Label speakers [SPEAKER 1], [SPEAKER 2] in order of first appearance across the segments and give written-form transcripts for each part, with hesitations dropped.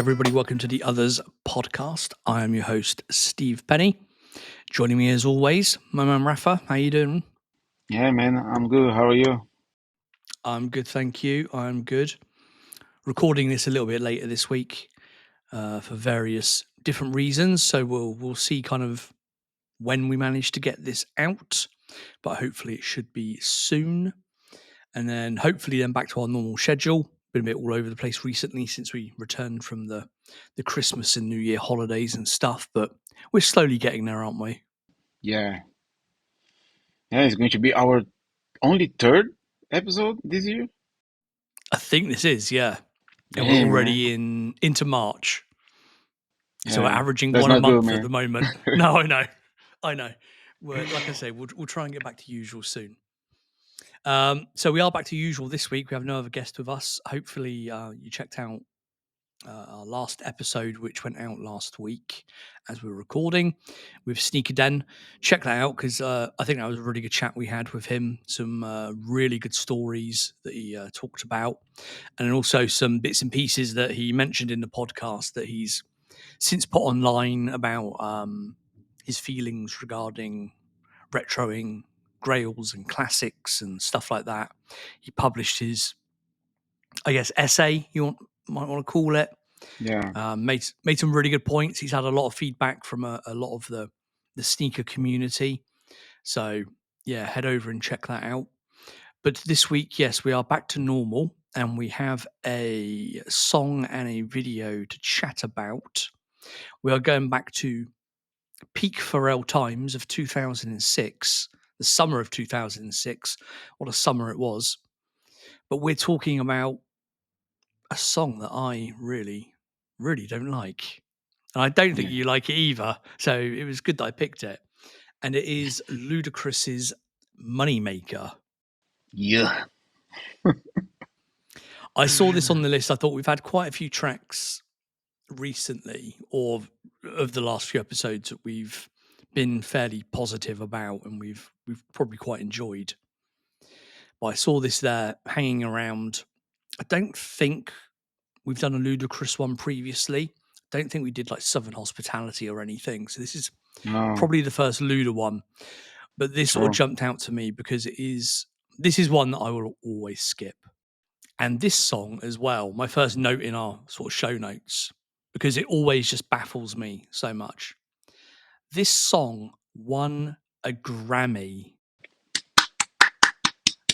[SPEAKER 1] everybody. Welcome to the Otherz podcast. I am your host, Steve Penny. Joining me as always, my man Rafa. How you doing?
[SPEAKER 2] Yeah, man, I'm good. How are you?
[SPEAKER 1] I'm good, thank you. I'm good. Recording this a little bit later this week for various different reasons. So we'll see kind of when we manage to get this out, but hopefully it should be soon. And then hopefully then back to our normal schedule. Been a bit all over the place recently since we returned from the Christmas and New Year holidays and stuff, but we're slowly getting there, aren't we?
[SPEAKER 2] Yeah. Yeah, it's going to be our only third episode this year.
[SPEAKER 1] I think this is, yeah. And we're
[SPEAKER 2] Damn, man.
[SPEAKER 1] already into March. So we're
[SPEAKER 2] Yeah,
[SPEAKER 1] averaging
[SPEAKER 2] that's
[SPEAKER 1] one a
[SPEAKER 2] not good,
[SPEAKER 1] month at
[SPEAKER 2] man.
[SPEAKER 1] the moment. No, I know. We're, like I say, we'll try and get back to usual soon. So we are back to usual this week. We have no other guest with us. Hopefully, you checked out our last episode, which went out last week as we were recording with Sneaker Den. Check that out because I think that was a really good chat we had with him. Some really good stories that he talked about, and also some bits and pieces that he mentioned in the podcast that he's since put online about his feelings regarding retroing grails and classics and stuff like that. He published his, I guess, essay, might want to call it.
[SPEAKER 2] Yeah.
[SPEAKER 1] Made some really good points. He's had a lot of feedback from a lot of the sneaker community. So yeah, head over and check that out. But this week, yes, we are back to normal, and we have a song and a video to chat about. We are going back to peak Pharrell times of 2006, the summer of 2006. What a summer it was! But we're talking about a song that I really, really don't like. And I don't think
[SPEAKER 2] Yeah.
[SPEAKER 1] you like it either. So it was good that I picked it. And it is Ludacris's Moneymaker.
[SPEAKER 2] Yeah.
[SPEAKER 1] I saw this on the list. I thought we've had quite a few tracks recently, or of the last few episodes that we've been fairly positive about and we've probably quite enjoyed. But I saw this there hanging around. I don't think we've done a Ludacris one previously. Don't think we did like Southern Hospitality or anything. So this is
[SPEAKER 2] No.
[SPEAKER 1] probably the first Luda one. But this sort of
[SPEAKER 2] True.
[SPEAKER 1] jumped out to me because this is one that I will always skip. And this song as well, my first note in our sort of show notes, because it always just baffles me so much. This song won a Grammy.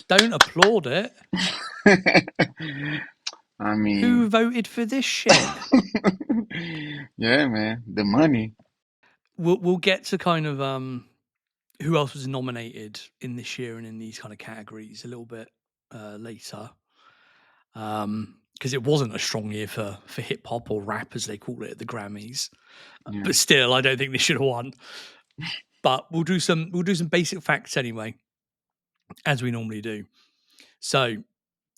[SPEAKER 1] Don't applaud it.
[SPEAKER 2] I
[SPEAKER 1] Who
[SPEAKER 2] mean,
[SPEAKER 1] voted for this shit?
[SPEAKER 2] yeah, man, the money.
[SPEAKER 1] We'll get to kind of who else was nominated in this year and in these kind of categories a little bit later. Because it wasn't a strong year for hip hop or rap as they call it at the Grammys.
[SPEAKER 2] Yeah.
[SPEAKER 1] But still, I don't think they should have won. But we'll do some basic facts anyway, as we normally do. So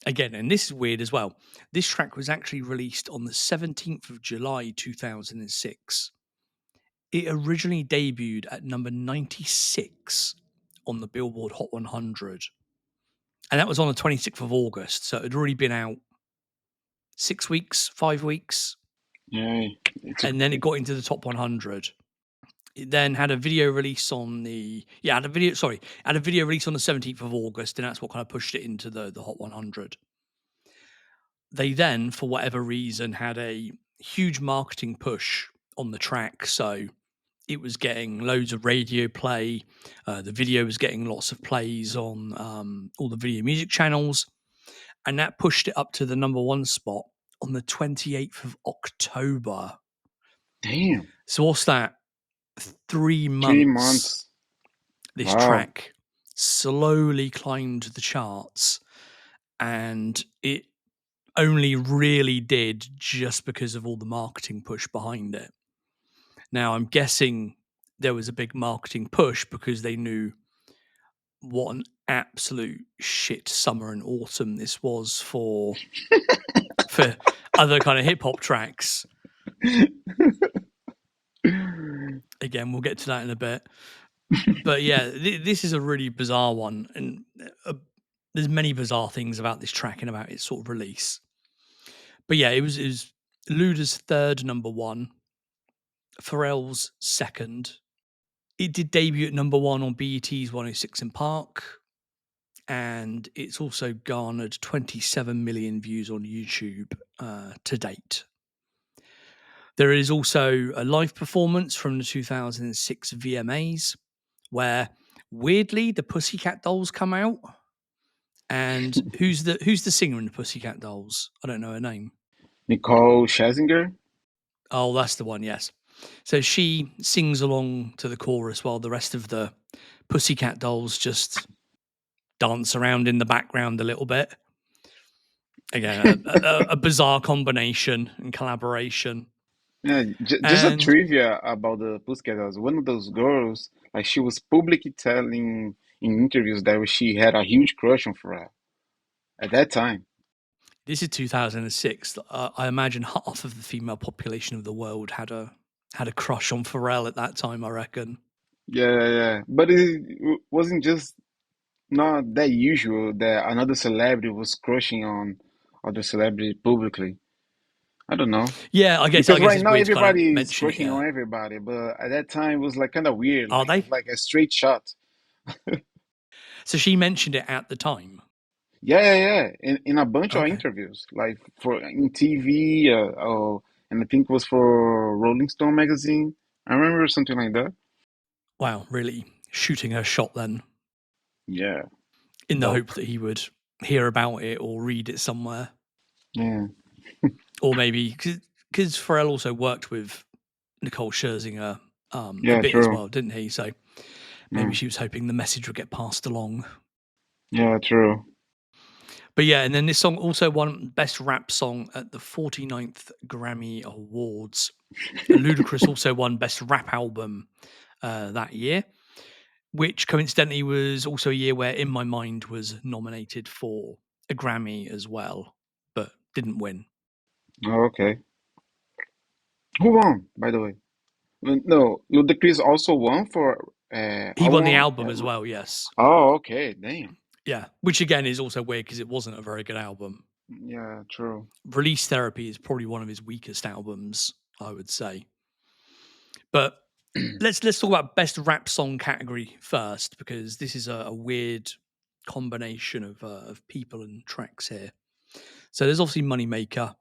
[SPEAKER 1] again, and this is weird as well. This track was actually released on the 17th of July 2006. It originally debuted at number 96 on the Billboard Hot 100. And that was on the 26th of August. So it had already been out 6 weeks, 5 weeks.
[SPEAKER 2] Yeah.
[SPEAKER 1] And then it got into the top 100. It then had a video release on had a video release on the 17th of August, and that's what kind of pushed it into the Hot 100. They then, for whatever reason, had a huge marketing push on the track. So it was getting loads of radio play. The video was getting lots of plays on all the video music channels. And that pushed it up to the number one spot on the 28th of October.
[SPEAKER 2] Damn.
[SPEAKER 1] So what's that? 3 months.
[SPEAKER 2] 3 months.
[SPEAKER 1] This
[SPEAKER 2] Wow.
[SPEAKER 1] track slowly climbed the charts. And it only really did just because of all the marketing push behind it. Now, I'm guessing there was a big marketing push because they knew what an absolute shit summer and autumn this was for other kind of hip hop tracks. Again, we'll get to that in a bit. But yeah, this is a really bizarre one, and there's many bizarre things about this track and about its sort of release. But yeah, it was Luda's third number one, Pharrell's second. It did debut at number one on BET's 106 in Park, and it's also garnered 27 million views on YouTube to date. There is also a live performance from the 2006 VMAs where, weirdly, the Pussycat Dolls come out. And who's the singer in the Pussycat Dolls? I don't know her name.
[SPEAKER 2] Nicole Scherzinger.
[SPEAKER 1] Oh, that's the one. Yes. So she sings along to the chorus while the rest of the Pussycat Dolls just dance around in the background a little bit. Again, a bizarre combination and collaboration.
[SPEAKER 2] Yeah, just a
[SPEAKER 1] And
[SPEAKER 2] trivia about the Pussycat Dolls. One of those girls, like she was publicly telling in interviews that she had a huge crush on Pharrell at that time.
[SPEAKER 1] this is 2006. I imagine half of the female population of the world had a crush on Pharrell at that time, I reckon.
[SPEAKER 2] Yeah, yeah. But it wasn't just not that usual that another celebrity was crushing on other celebrity publicly. I don't know.
[SPEAKER 1] Yeah, I
[SPEAKER 2] Because
[SPEAKER 1] guess
[SPEAKER 2] right
[SPEAKER 1] it's
[SPEAKER 2] now
[SPEAKER 1] weird to kind of
[SPEAKER 2] everybody is
[SPEAKER 1] mention it.
[SPEAKER 2] crushing
[SPEAKER 1] Yeah,
[SPEAKER 2] on everybody, but at that time it was like kind of weird.
[SPEAKER 1] are
[SPEAKER 2] Like
[SPEAKER 1] they?
[SPEAKER 2] it's like a straight shot.
[SPEAKER 1] So she mentioned it at the time.
[SPEAKER 2] Yeah, yeah, yeah. In a bunch of
[SPEAKER 1] Okay.
[SPEAKER 2] interviews, like for in TV, and I think it was for Rolling Stone magazine. I remember something like that.
[SPEAKER 1] Wow, really shooting her shot then,
[SPEAKER 2] Yeah,
[SPEAKER 1] in the hope
[SPEAKER 2] dope.
[SPEAKER 1] that he would hear about it or read it somewhere,
[SPEAKER 2] Yeah,
[SPEAKER 1] or maybe because Pharrell also worked with Nicole Scherzinger a
[SPEAKER 2] yeah,
[SPEAKER 1] bit as
[SPEAKER 2] true.
[SPEAKER 1] well, didn't he? So maybe
[SPEAKER 2] Yeah,
[SPEAKER 1] she was hoping the message would get passed along.
[SPEAKER 2] yeah, true.
[SPEAKER 1] But yeah, and then this song also won Best Rap Song at the 49th Grammy Awards. Ludacris also won Best Rap Album that year, which coincidentally was also a year where In My Mind was nominated for a Grammy as well, but didn't win.
[SPEAKER 2] Oh, okay. Who won, by the way? No, Ludacris also won for
[SPEAKER 1] He won the
[SPEAKER 2] album.
[SPEAKER 1] album as well, yes.
[SPEAKER 2] Oh, okay. Damn.
[SPEAKER 1] Yeah, which again is also weird because it wasn't a very good album.
[SPEAKER 2] Yeah, true.
[SPEAKER 1] Release Therapy is probably one of his weakest albums, I would say. But let's talk about best rap song category first because this is a weird combination of people and tracks here. So there's obviously Moneymaker.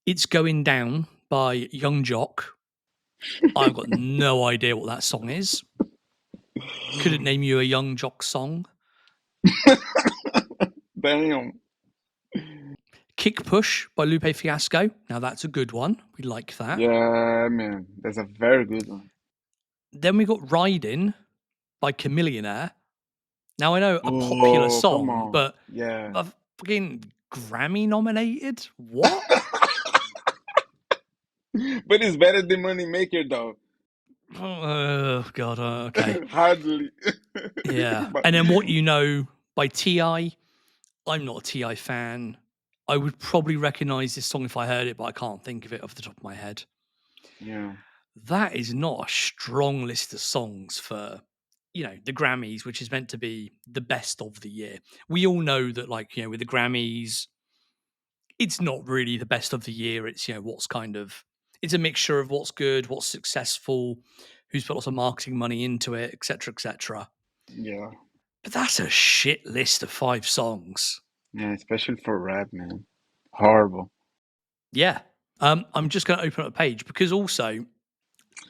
[SPEAKER 1] It's Going Down by Young Jock. I've got no idea what that song is. Couldn't name you a Young Jock song.
[SPEAKER 2] Damn.
[SPEAKER 1] Kick Push by Lupe Fiasco. Now that's a good one. We like that.
[SPEAKER 2] Yeah, man. That's a very good one.
[SPEAKER 1] Then we got Riding by Chameleonaire. Now I know a popular
[SPEAKER 2] Oh, come
[SPEAKER 1] song,
[SPEAKER 2] on.
[SPEAKER 1] but
[SPEAKER 2] Yeah.
[SPEAKER 1] a fucking Grammy nominated? What?
[SPEAKER 2] But it's better than Moneymaker, though.
[SPEAKER 1] Oh god, okay.
[SPEAKER 2] Hardly.
[SPEAKER 1] Yeah.
[SPEAKER 2] But
[SPEAKER 1] And then What You Know by T.I. I'm not a T.I. fan. I would probably recognize this song if I heard it, but I can't think of it off the top of my head.
[SPEAKER 2] yeah,
[SPEAKER 1] That is not a strong list of songs for, the Grammys, which is meant to be the best of the year. We all know that, with the Grammys, it's not really the best of the year. It's, what's kind of, it's a mixture of what's good, what's successful, who's put lots of marketing money into it, etc., etc.
[SPEAKER 2] yeah,
[SPEAKER 1] But that's a shit list of 5 songs.
[SPEAKER 2] yeah. Especially for rap, man. Horrible.
[SPEAKER 1] Yeah. I'm just going to open up a page because also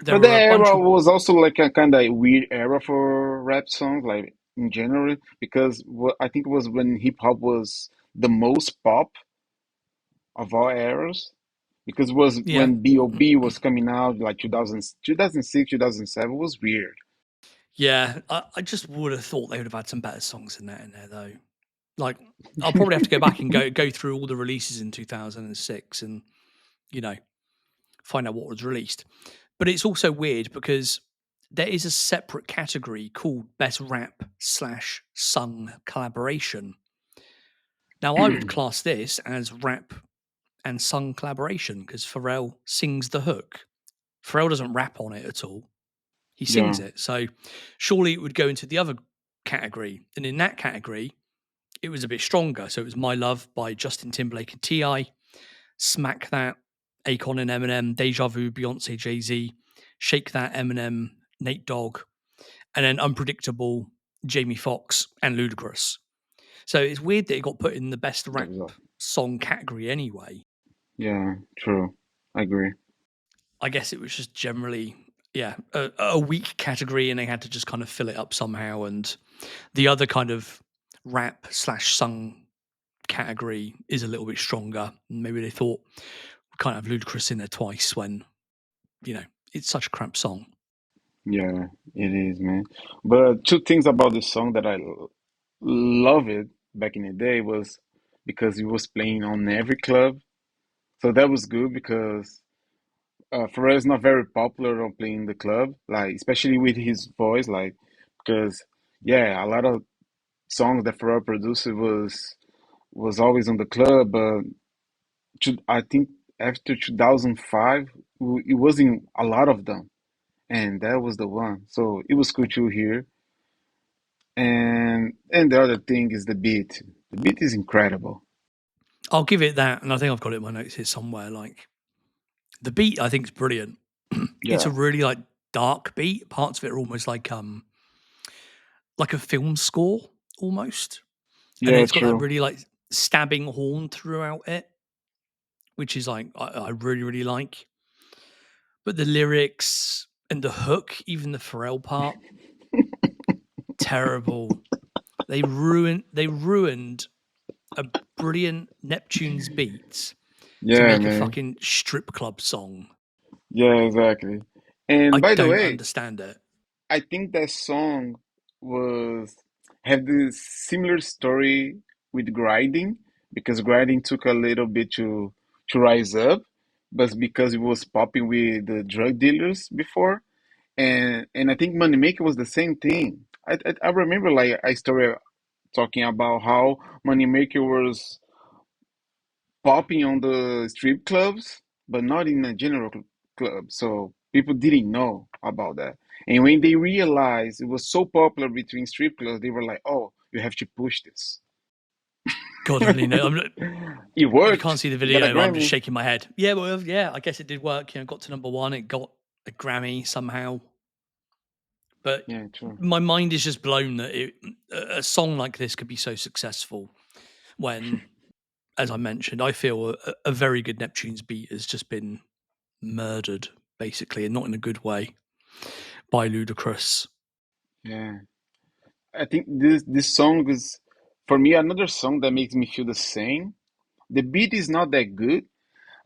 [SPEAKER 1] there
[SPEAKER 2] But that
[SPEAKER 1] are a bunch
[SPEAKER 2] era
[SPEAKER 1] of,
[SPEAKER 2] was also like a kind of weird era for rap songs, like in general, because I think it was when hip hop was the most pop of all eras. Because it was
[SPEAKER 1] yeah.
[SPEAKER 2] when B.O.B. was coming out, like 2000, 2006, 2007, it was weird.
[SPEAKER 1] Yeah, I just would have thought they would have had some better songs than that in there, though. Like, I'll probably have to go back and go through all the releases in 2006 and you know find out what was released. But it's also weird because there is a separate category called Best Rap slash Sung Collaboration. Now, I would class this as rap and sung collaboration because Pharrell sings the hook. Pharrell doesn't rap on it at all. He sings
[SPEAKER 2] Yeah,
[SPEAKER 1] it. So surely it would go into the other category. And in that category, it was a bit stronger. So it was My Love by Justin Timberlake and T.I., Smack That Akon and Eminem, Deja Vu, Beyonce, Jay-Z, Shake That, Eminem, Nate Dogg, and then Unpredictable, Jamie Foxx, and Ludacris. So it's weird that it got put in the best rap song category anyway.
[SPEAKER 2] Yeah, true. I agree.
[SPEAKER 1] I guess it was just generally, a weak category, and they had to just kind of fill it up somehow. And the other kind of rap slash sung category is a little bit stronger. Maybe they thought we can't have Ludacris in there twice when, it's such a crap song.
[SPEAKER 2] Yeah, it is, man. But two things about this song that love it back in the day was because it was playing on every club. So that was good because Pharrell is not very popular on playing the club, like especially with his voice, like because yeah, a lot of songs that Pharrell produced was always on the club, but I think after 2005, it wasn't a lot of them, and that was the one. So it was cool to hear. And the other thing is the beat. The beat is incredible.
[SPEAKER 1] I'll give it that, and I think I've got it in my notes here somewhere. Like the beat, I think is brilliant. It's a
[SPEAKER 2] Yeah,
[SPEAKER 1] really like dark beat. Parts of it are almost like a film score almost, and then
[SPEAKER 2] yeah,
[SPEAKER 1] it's got that
[SPEAKER 2] true.
[SPEAKER 1] really like stabbing horn throughout it, which is like I really really like. But the lyrics and the hook, even the Pharrell part, terrible. They ruined a brilliant Neptune's beats to
[SPEAKER 2] Yeah,
[SPEAKER 1] make a
[SPEAKER 2] man.
[SPEAKER 1] fucking strip club song.
[SPEAKER 2] Yeah, exactly. And
[SPEAKER 1] I
[SPEAKER 2] by the
[SPEAKER 1] don't
[SPEAKER 2] way,
[SPEAKER 1] understand it.
[SPEAKER 2] I think that song was have this similar story with grinding because grinding took a little bit to rise up, but because it was popping with the drug dealers before, and I think Moneymaker was the same thing. I remember like a story talking about how Moneymaker was popping on the strip clubs, but not in a general club. So people didn't know about that. And when they realized it was so popular between strip clubs, they were like, "Oh, you have to push this."
[SPEAKER 1] God only know.
[SPEAKER 2] It
[SPEAKER 1] You can't
[SPEAKER 2] worked.
[SPEAKER 1] see the
[SPEAKER 2] It got a
[SPEAKER 1] video, but I'm just
[SPEAKER 2] Grammy.
[SPEAKER 1] shaking my head. Yeah, well, yeah, I guess it did work. Got to number one. It got a Grammy somehow. But
[SPEAKER 2] Yeah, true.
[SPEAKER 1] my mind is just blown that a song like this could be so successful when, as I mentioned, I feel a very good Neptune's beat has just been murdered, basically, and not in a good way, by Ludacris.
[SPEAKER 2] Yeah, I think this song is for me another song that makes me feel the same. The beat is not that good,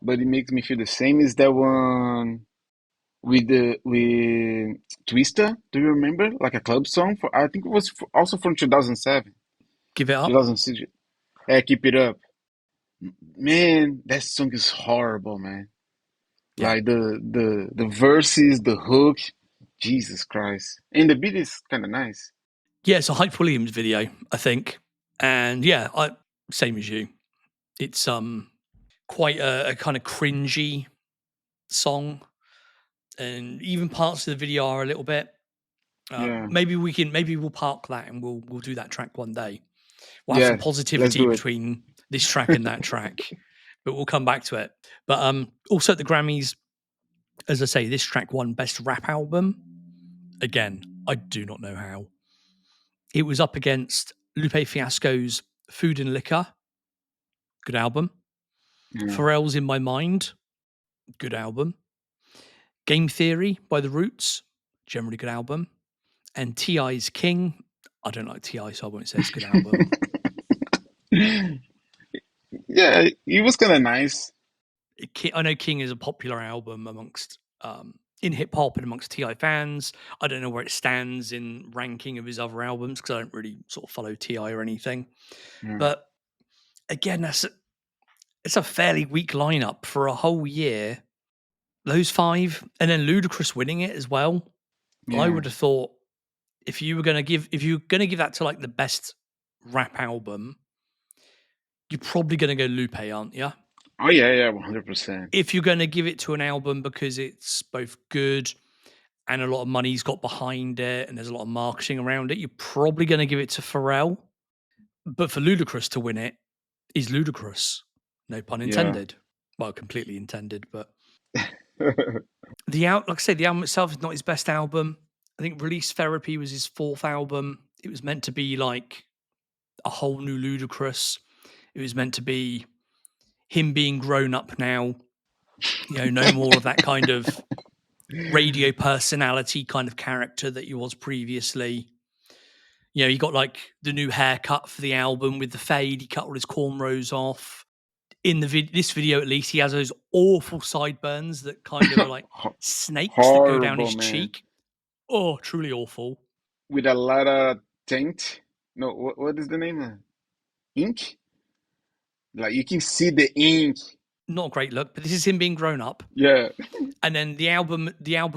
[SPEAKER 2] but it makes me feel the same. Is that one with Twister? Do you remember? Like a club song for I think it was also from 2007,
[SPEAKER 1] Give it up.
[SPEAKER 2] 2006. Yeah, keep it up, man. That song is horrible, man.
[SPEAKER 1] Yeah.
[SPEAKER 2] Like the verses, the hook, Jesus Christ, and the beat is kind of nice.
[SPEAKER 1] Yeah, it's a Hype Williams video, I think. And yeah, same as you. It's quite a kind of cringy song, and even parts of the video are a little bit.
[SPEAKER 2] Yeah,
[SPEAKER 1] Maybe we'll park that and we'll do that track one day. We'll have some
[SPEAKER 2] yeah. Let's
[SPEAKER 1] positivity
[SPEAKER 2] do it.
[SPEAKER 1] between this track and that track, but we'll come back to it. But also at the Grammys, as I say, this track won Best Rap Album. Again, I do not know how. It was up against Lupe Fiasco's Food and Liquor, good album.
[SPEAKER 2] Yeah,
[SPEAKER 1] Pharrell's In My Mind, good album. Game Theory by The Roots, generally good album. And T.I.'s King, I don't like T.I., so I won't say it's a good album.
[SPEAKER 2] yeah. It was kind of nice.
[SPEAKER 1] I know King is a popular album amongst in hip hop and amongst Ti fans. I don't know where it stands in ranking of his other albums because I don't really sort of follow Ti or anything.
[SPEAKER 2] Yeah,
[SPEAKER 1] But again, it's a fairly weak lineup for a whole year. Those five, and then Ludacris winning it as well. I
[SPEAKER 2] yeah.
[SPEAKER 1] would have thought if you were gonna give that to like the best rap album, you're probably gonna go Lupe, aren't you?
[SPEAKER 2] Oh yeah, yeah. 100%.
[SPEAKER 1] If you're gonna give it to an album because it's both good and a lot of money's got behind it and there's a lot of marketing around it, you're probably going to give it to Pharrell. But for Ludacris to win it is ludicrous. No pun
[SPEAKER 2] Yeah,
[SPEAKER 1] intended. Well, completely intended, but like I say, the album itself is not his best album. I think Release Therapy was his fourth album. It was meant to be like a whole new Ludacris. It was meant to be him being grown up now. No more of that kind of radio personality kind of character that he was previously. He got like the new haircut for the album with the fade. He cut all his cornrows off. In this video, at least, he has those awful sideburns that kind of are like snakes that go down
[SPEAKER 2] Horrible,
[SPEAKER 1] his
[SPEAKER 2] man.
[SPEAKER 1] cheek. Oh, truly awful.
[SPEAKER 2] With a lot of tint. No, what is the name? Ink? Like you can see the ink.
[SPEAKER 1] Not a great look, but this is him being grown up.
[SPEAKER 2] Yeah.
[SPEAKER 1] And then the album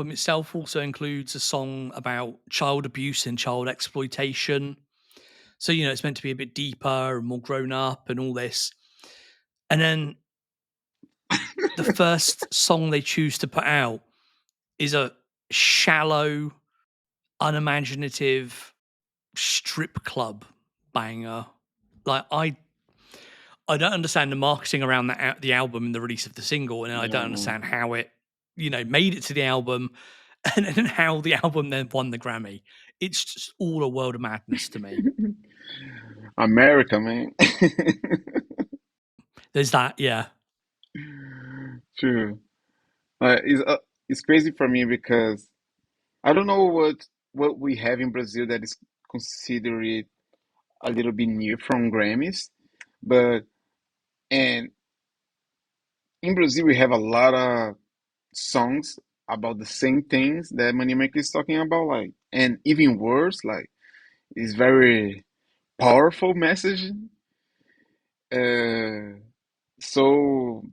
[SPEAKER 1] itself also includes a song about child abuse and child exploitation. So, it's meant to be a bit deeper and more grown up and all this. And then the first song they choose to put out is a shallow, unimaginative strip club banger. Like I don't understand the marketing around the album and the release of the single, and I don't
[SPEAKER 2] Yeah.
[SPEAKER 1] understand how it, made it to the album, and then how the album then won the Grammy. It's just all a world of madness to me.
[SPEAKER 2] America, man.
[SPEAKER 1] There's that, yeah.
[SPEAKER 2] True. It's crazy for me because I don't know what we have in Brazil that is considered a little bit new from Grammys, but and in Brazil we have a lot of songs about the same things that Moneymaker is talking about, like, and even worse, like, it's very powerful message. Uh, so,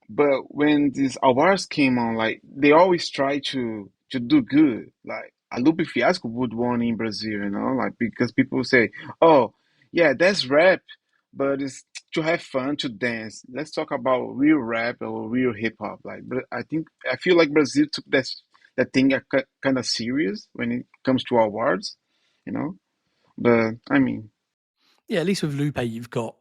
[SPEAKER 2] but when these awards came on, like, they always try to do good. Like, a Lupe Fiasco would won in Brazil, like because people say, "Oh, yeah, that's rap, but it's to have fun, to dance. Let's talk about real rap or real hip hop." Like, but I feel like Brazil took that thing kind of serious when it comes to awards, you know. But I mean,
[SPEAKER 1] Yeah, at least with Lupe, you've got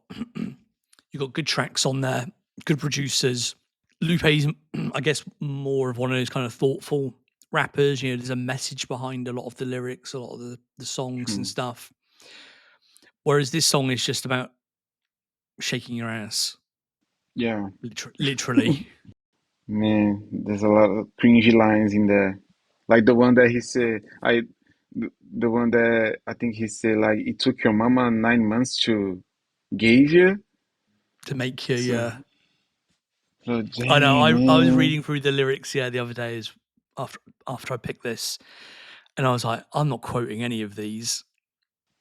[SPEAKER 1] good tracks on there, good producers. Lupe's, I guess, more of one of those kind of thoughtful rappers. There's a message behind a lot of the lyrics, a lot of the songs and
[SPEAKER 2] hmm,
[SPEAKER 1] stuff. Whereas this song is just about shaking your ass,
[SPEAKER 2] yeah,
[SPEAKER 1] literally.
[SPEAKER 2] man, there's a lot of cringy lines in there, like the one that he said. The one that I think he said, like, it took your mama 9 months to gave you.
[SPEAKER 1] To make you,
[SPEAKER 2] So,
[SPEAKER 1] yeah.
[SPEAKER 2] so
[SPEAKER 1] I know.
[SPEAKER 2] dang,
[SPEAKER 1] I was
[SPEAKER 2] man.
[SPEAKER 1] reading through the lyrics, the other day, after I picked this, and I was like, I'm not quoting any of these.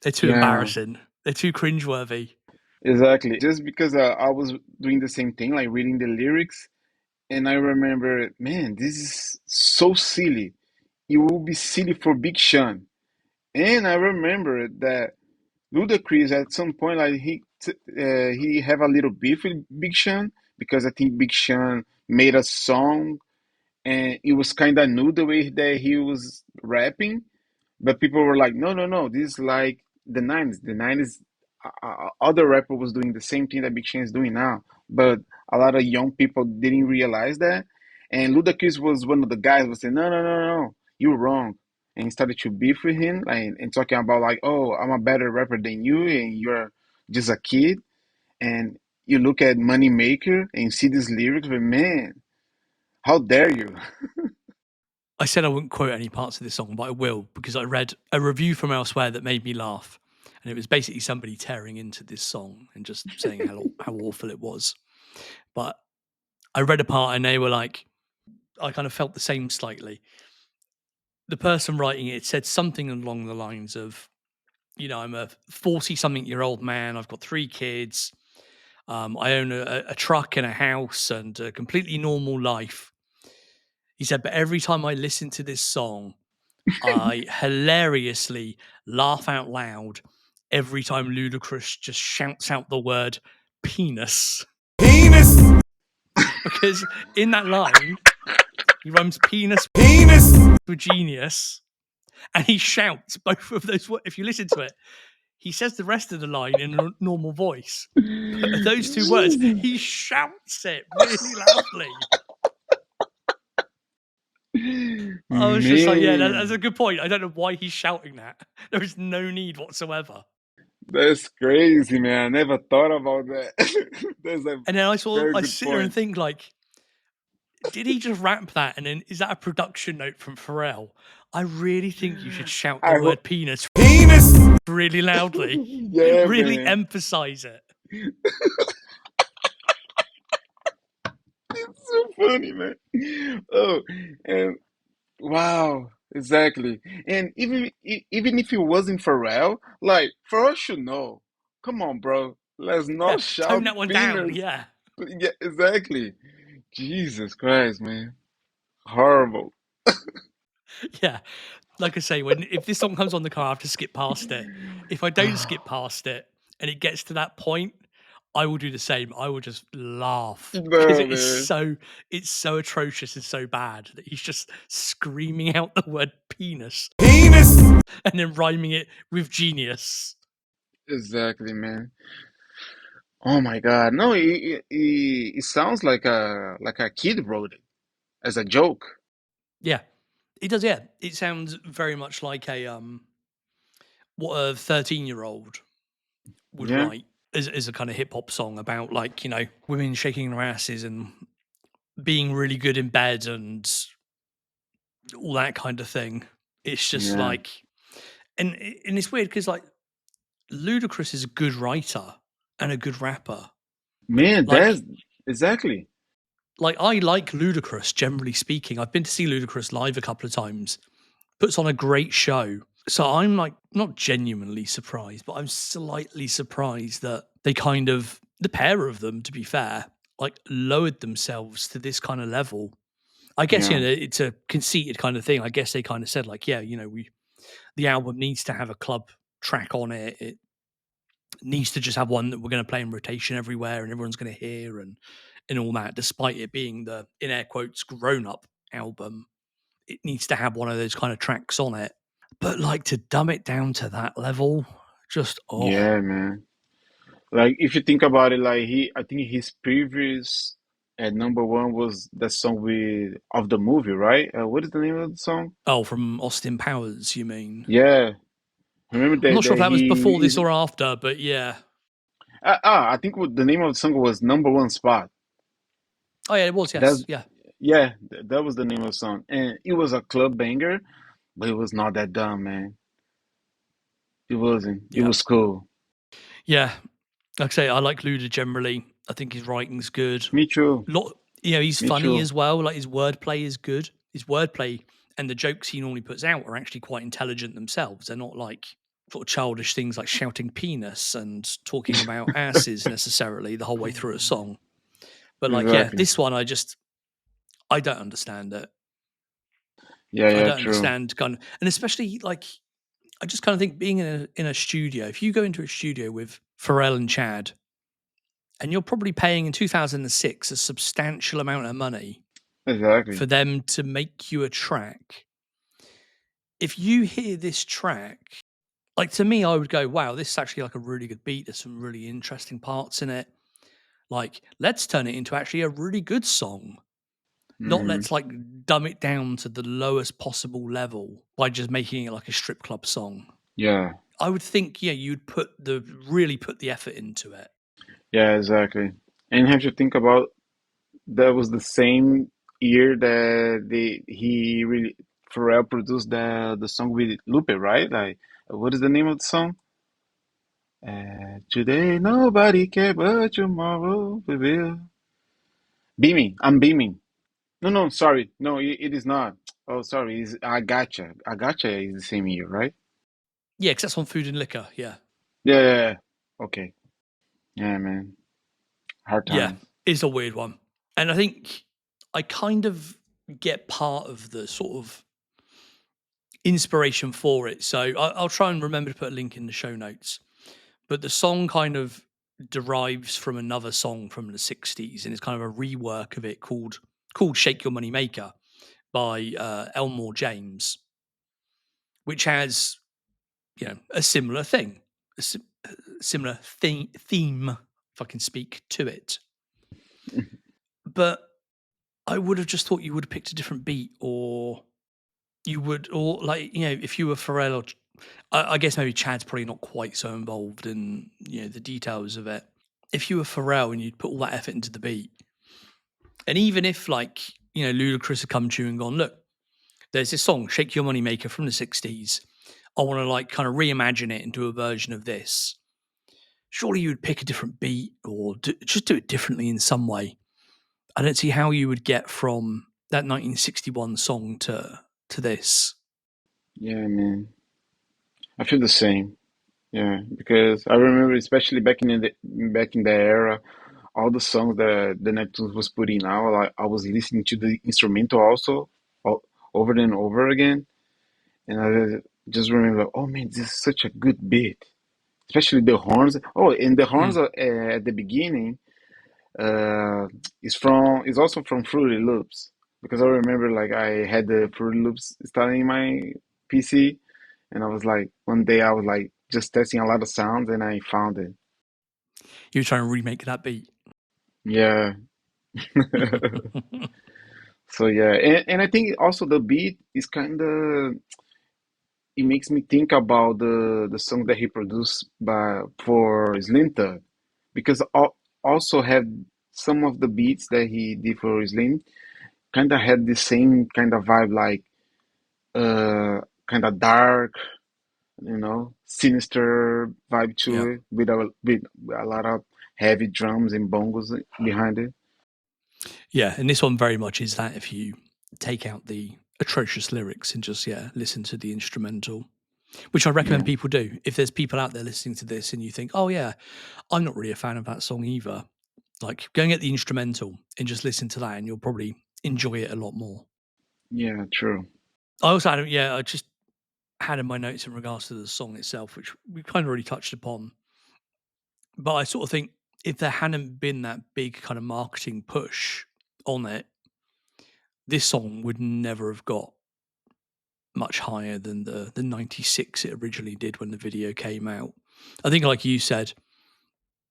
[SPEAKER 1] They're too
[SPEAKER 2] Yeah,
[SPEAKER 1] embarrassing. They're too cringeworthy.
[SPEAKER 2] exactly. Just because I was doing the same thing, like reading the lyrics, and I remember, man, this is so silly. It will be silly for Big Sean. And I remember that Ludacris at some point, like he have a little beef with Big Sean because I think Big Sean made a song and it was kind of new the way that he was rapping. But people were like, no, no, no, this is like the 90s. The 90s, other rapper was doing the same thing that Big Sean is doing now. But a lot of young people didn't realize that. And Ludacris was one of the guys who was saying, no, no, no, no, no, you're wrong. And he started to beef with him, like, and talking about, like, oh, I'm a better rapper than you, and you're just a kid. And you look at Moneymaker and you see these lyrics, but man, how dare you?
[SPEAKER 1] I said I wouldn't quote any parts of this song, but I will because I read a review from elsewhere that made me laugh. And it was basically somebody tearing into this song and just saying how awful it was. But I read a part and they were like, I kind of felt the same slightly. The person writing it said something along the lines of, I'm a 40-something-year-old man. I've got 3 kids. I own a truck and a house and a completely normal life. He said, but every time I listen to this song, I hilariously laugh out loud every time Ludacris just shouts out the word penis.
[SPEAKER 3] Penis,
[SPEAKER 1] Because in that line, he rhymes penis
[SPEAKER 3] penis,
[SPEAKER 1] with genius and he shouts both of those words. If you listen to it, he says the rest of the line in a normal voice. But those 2 words, he shouts it really loudly. I was just like, yeah, that's a
[SPEAKER 2] Man,
[SPEAKER 1] good point. I don't know why he's shouting that. There is no need whatsoever.
[SPEAKER 2] that's crazy, man. I never thought about that. That's a
[SPEAKER 1] And then
[SPEAKER 2] very
[SPEAKER 1] I
[SPEAKER 2] good
[SPEAKER 1] sit there and
[SPEAKER 2] point.
[SPEAKER 1] think like, did he just rap that? And then is that a production note from Pharrell? I really think you should shout the
[SPEAKER 2] I hope.
[SPEAKER 1] word penis
[SPEAKER 2] Penis!
[SPEAKER 1] really loudly,
[SPEAKER 2] Yeah,
[SPEAKER 1] really
[SPEAKER 2] man.
[SPEAKER 1] emphasize it.
[SPEAKER 2] It's so funny, man. Oh, and wow, exactly. And even if it wasn't Pharrell, like Pharrell should know. Come on, bro. Let's
[SPEAKER 1] Yeah,
[SPEAKER 2] not
[SPEAKER 1] tone
[SPEAKER 2] shout
[SPEAKER 1] that one down.
[SPEAKER 2] penis.
[SPEAKER 1] Yeah.
[SPEAKER 2] Yeah, exactly. Jesus Christ, man. Horrible.
[SPEAKER 1] Yeah. Like I say, if this song comes on the car, I have to skip past it. If I don't skip past it and it gets to that point, I will do the same. I will just laugh because
[SPEAKER 2] No, man.
[SPEAKER 1] it's so atrocious and so bad that he's just screaming out the word penis
[SPEAKER 2] Penis!
[SPEAKER 1] and then rhyming it with genius.
[SPEAKER 2] Exactly, man. Oh my God. No, it sounds like a kid wrote it as a joke.
[SPEAKER 1] Yeah. It does, yeah. It sounds very much like a what a 13-year-old would
[SPEAKER 2] Yeah,
[SPEAKER 1] write as a kind of hip hop song about, like, women shaking their asses and being really good in bed and all that kind of thing. It's just
[SPEAKER 2] yeah.
[SPEAKER 1] like, and it's weird because, like, Ludacris is a good writer and a good rapper.
[SPEAKER 2] Man,
[SPEAKER 1] Like,
[SPEAKER 2] that's exactly.
[SPEAKER 1] I like Ludacris generally speaking. I've been to see Ludacris live a couple of times. Puts on a great show. So I'm like not genuinely surprised, but I'm slightly surprised that they kind of the pair of them, to be fair, like lowered themselves to this kind of level. I guess,
[SPEAKER 2] Yeah,
[SPEAKER 1] it's a conceited kind of thing. I guess they kind of said like, yeah, the album needs to have a club track on it. It needs to just have one that we're going to play in rotation everywhere and everyone's going to hear and all that. Despite it being the in air quotes grown up album, it needs to have one of those kind of tracks on it. But like to dumb it down to that level, just
[SPEAKER 2] yeah, man. Like if you think about it, like I think his previous at number one was the song with of the movie, right? What is the name of the song?
[SPEAKER 1] from Austin Powers, you mean?
[SPEAKER 2] Yeah, remember
[SPEAKER 1] I'm
[SPEAKER 2] that
[SPEAKER 1] not sure if that was before
[SPEAKER 2] he
[SPEAKER 1] this
[SPEAKER 2] is.
[SPEAKER 1] or after, but yeah.
[SPEAKER 2] I think what the name of the song was number one spot.
[SPEAKER 1] Oh yeah, it was.
[SPEAKER 2] That's
[SPEAKER 1] Yes, yeah,
[SPEAKER 2] yeah, that was the name of the song, and it was a club banger, but it was not that dumb, man. It wasn't. It
[SPEAKER 1] yeah,
[SPEAKER 2] was cool.
[SPEAKER 1] yeah. Like I say, I like Luda generally. I think his writing's good.
[SPEAKER 2] Me too.
[SPEAKER 1] Lot, he's
[SPEAKER 2] Me
[SPEAKER 1] funny
[SPEAKER 2] too.
[SPEAKER 1] as well. Like his wordplay is good. His wordplay and the jokes he normally puts out are actually quite intelligent themselves. They're not like sort of childish things like shouting penis and talking about asses necessarily the whole way through a song. But like, yeah,
[SPEAKER 2] Exactly.
[SPEAKER 1] this one I don't understand it.
[SPEAKER 2] Yeah,
[SPEAKER 1] I
[SPEAKER 2] yeah,
[SPEAKER 1] don't
[SPEAKER 2] true.
[SPEAKER 1] understand kind of, and especially like I just kind of think being in a studio. If you go into a studio with Pharrell and Chad, and you're probably paying in 2006 a substantial amount of money
[SPEAKER 2] Exactly.
[SPEAKER 1] for them to make you a track. If you hear this track, like to me, I would go, "Wow, this is actually like a really good beat. There's some really interesting parts in it. Like, let's turn it into actually a really good song." Not
[SPEAKER 2] Hmm.
[SPEAKER 1] let's like dumb it down to the lowest possible level by just making it like a strip club song.
[SPEAKER 2] Yeah.
[SPEAKER 1] I would think, yeah, you'd really put the effort into it.
[SPEAKER 2] Yeah, exactly. And have to think about that was the same year that he really Pharrell produced the song with Lupe, right? Like, what is the name of the song? Today nobody care, but tomorrow we will. Beaming. I'm beaming. No, no, sorry. No, it is not. Oh, sorry. It's I gotcha. I gotcha is the same year, right?
[SPEAKER 1] Yeah, because that's on Food and Liquor. Yeah,
[SPEAKER 2] Yeah, yeah, yeah. Okay. Yeah, man. Hard
[SPEAKER 1] yeah,
[SPEAKER 2] times.
[SPEAKER 1] it's a weird one, and I think I kind of get part of the sort of inspiration for it. So I'll try and remember to put a link in the show notes. But the song kind of derives from another song from the '60s, and it's kind of a rework of it called "Shake Your Money Maker" by Elmore James, which has a similar thing. a similar theme, if I can speak to it. But I would have just thought you would have picked a different beat, or you would, or like, if you were Pharrell, or I guess maybe Chad's probably not quite so involved in the details of it. If you were Pharrell and you'd put all that effort into the beat, and even if like Ludacris had come to you and gone, look, there's this song, Shake Your Money Maker from the '60s. I want to like kind of reimagine it into a version of this. Surely you would pick a different beat or just do it differently in some way. I don't see how you would get from that 1961 song to this.
[SPEAKER 2] Yeah, man. I feel the same. Yeah, because I remember, especially back in the era, all the songs that the Neptunes was putting out, like I was listening to the instrumental also, over and over again, and I just remember, oh man, this is such a good beat, especially the horns. Oh, and the horns
[SPEAKER 1] Mm.
[SPEAKER 2] at the beginning, uh, is also from Fruity Loops, because I remember like I had the Fruity Loops starting in my PC, and I was like, one day I was like just testing a lot of sounds, and I found it.
[SPEAKER 1] You were trying to remake that beat.
[SPEAKER 2] Yeah. So yeah, and I think also the beat is kind of, it makes me think about the song that he produced for Slim Thug, because also had some of the beats that he did for Slim kind of had the same kind of vibe, like uh kind of dark, sinister vibe to
[SPEAKER 1] Yeah.
[SPEAKER 2] it, with a lot of heavy drums and bongos behind it.
[SPEAKER 1] Yeah. And this one very much is that, if you take out the atrocious lyrics and just, listen to the instrumental, which I recommend
[SPEAKER 2] Yeah,
[SPEAKER 1] people do. If there's people out there listening to this and you think, oh, yeah, I'm not really a fan of that song either, like go and get the instrumental and just listen to that and you'll probably enjoy it a lot more.
[SPEAKER 2] yeah, true.
[SPEAKER 1] I also had, I just had in my notes in regards to the song itself, which we kind of already touched upon. But I sort of think if there hadn't been that big kind of marketing push on it, this song would never have got much higher than the 96 it originally did when the video came out. I think, like you said,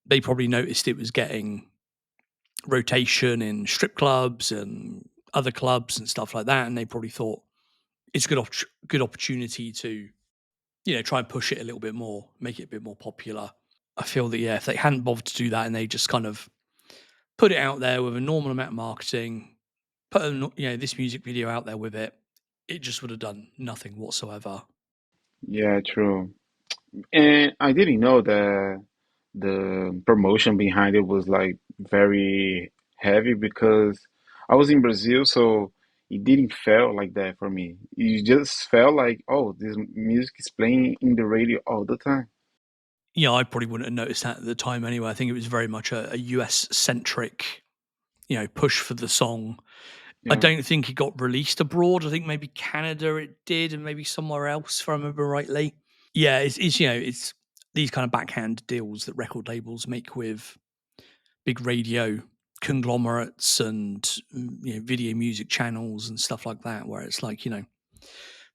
[SPEAKER 1] they probably noticed it was getting rotation in strip clubs and other clubs and stuff like that, and they probably thought it's a good opportunity to try and push it a little bit more, make it a bit more popular. I feel that, if they hadn't bothered to do that and they just kind of put it out there with a normal amount of marketing, put this music video out there with it, it just would have done nothing whatsoever.
[SPEAKER 2] Yeah, true. And I didn't know that the promotion behind it was like very heavy, because I was in Brazil, so it didn't feel like that for me. It just felt like, oh, this music is playing in the radio all the time.
[SPEAKER 1] I probably wouldn't have noticed that at the time anyway. I think it was very much a US centric, push for the song. I
[SPEAKER 2] Yeah,
[SPEAKER 1] don't think it got released abroad. I think maybe Canada it did, and maybe somewhere else, if I remember rightly. Yeah, it's these kind of backhand deals that record labels make with big radio conglomerates and video music channels and stuff like that, where it's like,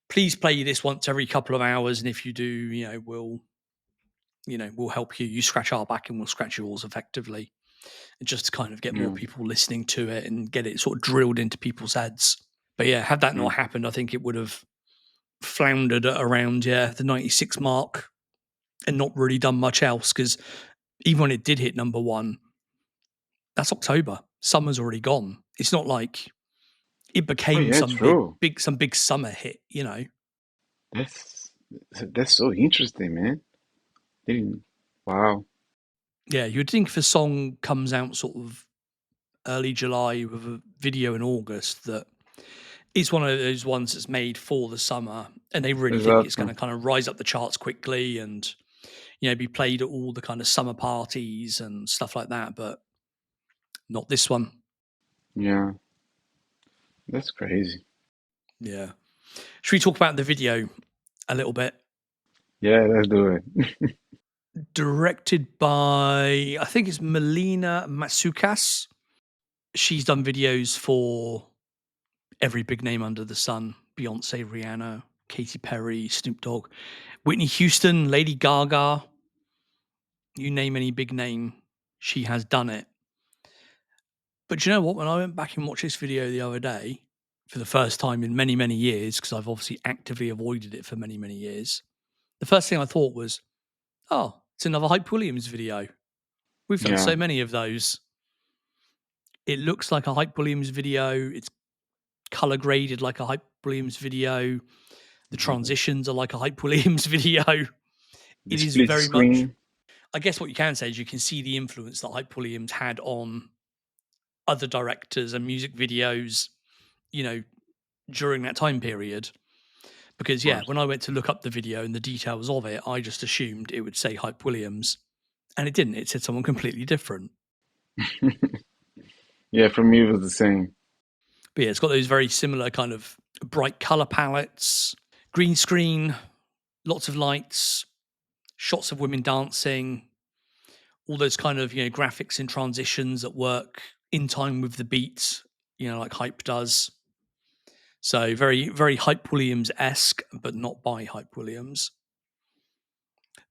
[SPEAKER 1] please play this once every couple of hours, and if you do, we'll help you. You scratch our back, and we'll scratch yours effectively, just to kind of get more
[SPEAKER 2] yeah,
[SPEAKER 1] people listening to it and get it sort of drilled into people's heads. But yeah, had that
[SPEAKER 2] yeah.
[SPEAKER 1] not happened, I think it would have floundered at around the 96 mark and not really done much else, because even when it did hit number one, that's October. Summer's already gone. It's not like it
[SPEAKER 2] Oh
[SPEAKER 1] became
[SPEAKER 2] yeah, true.
[SPEAKER 1] some big summer hit.
[SPEAKER 2] That's that's so interesting, man. Didn't, wow.
[SPEAKER 1] Yeah, you'd think if a song comes out sort of early July with a video in August, that it's one of those ones that's made for the summer, and they really think it's
[SPEAKER 2] Exactly.
[SPEAKER 1] going to kind of rise up the charts quickly and be played at all the kind of summer parties and stuff like that. But not this one.
[SPEAKER 2] Yeah, that's crazy.
[SPEAKER 1] Yeah. Should we talk about the video a little bit?
[SPEAKER 2] Yeah, let's do it.
[SPEAKER 1] Directed by, I think it's Melina Matsukas. She's done videos for every big name under the sun: Beyonce, Rihanna, Katy Perry, Snoop Dogg, Whitney Houston, Lady Gaga. You name any big name, she has done it. But you know what? When I went back and watched this video the other day for the first time in many, many years, because I've obviously actively avoided it for many, many years, the first thing I thought was, oh, it's another Hype Williams video. We've done
[SPEAKER 2] Yeah,
[SPEAKER 1] so many of those. It looks like a Hype Williams video. It's color graded like a Hype Williams video. The transitions are like a Hype Williams video.
[SPEAKER 2] the
[SPEAKER 1] It is
[SPEAKER 2] split
[SPEAKER 1] very much,
[SPEAKER 2] screen.
[SPEAKER 1] I guess what you can say is you can see the influence that Hype Williams had on other directors and music videos, you know, during that time period.
[SPEAKER 2] Of
[SPEAKER 1] Because yeah,
[SPEAKER 2] course.
[SPEAKER 1] when I went to look up the video and the details of it, I just assumed it would say Hype Williams, and it didn't. It said someone completely different.
[SPEAKER 2] Yeah, for me it was the same.
[SPEAKER 1] But yeah, it's got those very similar kind of bright color palettes, green screen, lots of lights, shots of women dancing, all those kind of, graphics and transitions that work in time with the beat, like Hype does. So very, very Hype Williams esque, but not by Hype Williams.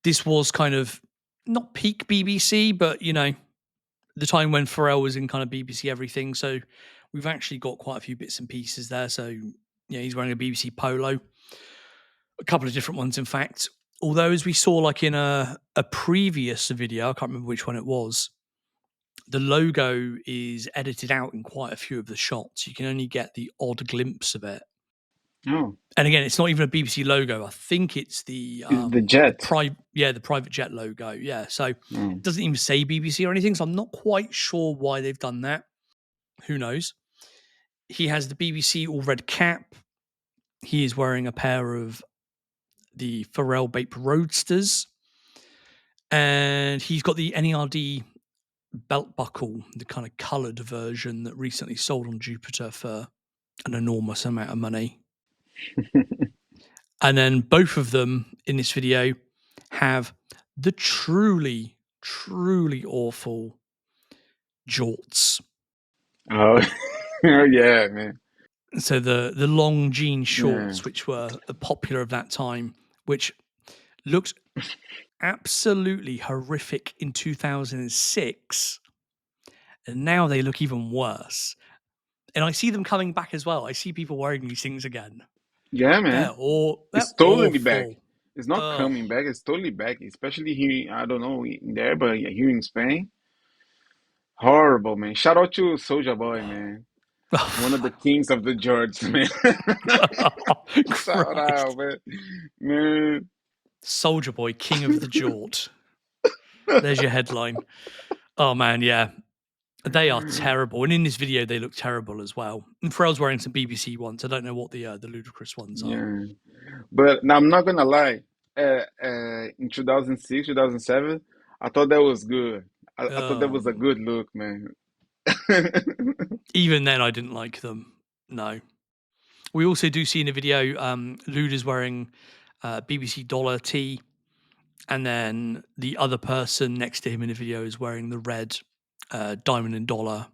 [SPEAKER 1] This was kind of not peak BBC, but the time when Pharrell was in kind of BBC everything. So we've actually got quite a few bits and pieces there. So he's wearing a BBC polo, a couple of different ones, in fact. Although, as we saw, like in a previous video, I can't remember which one it was, the logo is edited out in quite a few of the shots. You can only get the odd glimpse of it.
[SPEAKER 2] Oh,
[SPEAKER 1] And again, it's not even a BBC logo. I think it's the
[SPEAKER 2] it's the jet.
[SPEAKER 1] the private jet logo. Yeah, so it
[SPEAKER 2] Mm.
[SPEAKER 1] doesn't even say BBC or anything. So I'm not quite sure why they've done that. Who knows? He has the BBC all red cap. He is wearing a pair of the Pharrell Bape Roadsters, and he's got the N.E.R.D belt buckle, the kind of coloured version that recently sold on Jupiter for an enormous amount of money. And then both of them in this video have the truly, truly awful jorts.
[SPEAKER 2] Oh, oh yeah, man.
[SPEAKER 1] So the long jean
[SPEAKER 2] Yeah,
[SPEAKER 1] shorts, which were popular of that time, which looked absolutely horrific in 2006, and now they look even worse. And I see them coming back as well. I see people wearing these things again.
[SPEAKER 2] yeah, man.
[SPEAKER 1] They're
[SPEAKER 2] It's totally back.
[SPEAKER 1] awful.
[SPEAKER 2] It's not
[SPEAKER 1] Oh,
[SPEAKER 2] coming back. It's totally back. Especially here. I don't know in there, but yeah, here in Spain, horrible, man. Shout out to Soulja Boy, man. One of the kings of the George, man. Shout out,
[SPEAKER 1] Christ.
[SPEAKER 2] man. Man.
[SPEAKER 1] Soldier Boy, King of the Jort. There's your headline. Oh man, yeah. They are terrible. And in this video they look terrible as well. And Pharrell's wearing some BBC ones. I don't know what the Ludacris ones are.
[SPEAKER 2] Yeah. But now I'm not gonna lie. In 2006, 2007, I thought that was good. I thought that was a
[SPEAKER 1] Oh.
[SPEAKER 2] good look, man.
[SPEAKER 1] Even then I didn't like them. No. We also do see in the video Luda's wearing BBC dollar tee, and then the other person next to him in the video is wearing the red diamond and dollar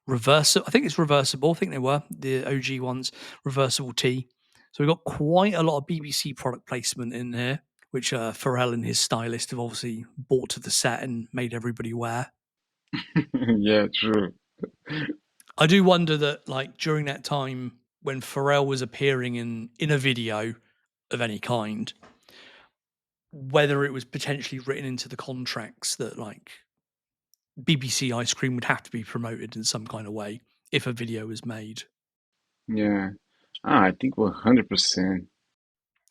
[SPEAKER 1] reversible. I think it's reversible. I think they were the OG ones, reversible tee. So we've got quite a lot of BBC product placement in here, which Pharrell and his stylist have obviously brought to the set and made everybody wear.
[SPEAKER 2] Yeah, true.
[SPEAKER 1] I do wonder that, like, during that time when Pharrell was appearing in a video of any kind, whether it was potentially written into the contracts that, like, BBC ice cream would have to be promoted in some kind of way if a video was made.
[SPEAKER 2] Yeah. Ah, I think 100%.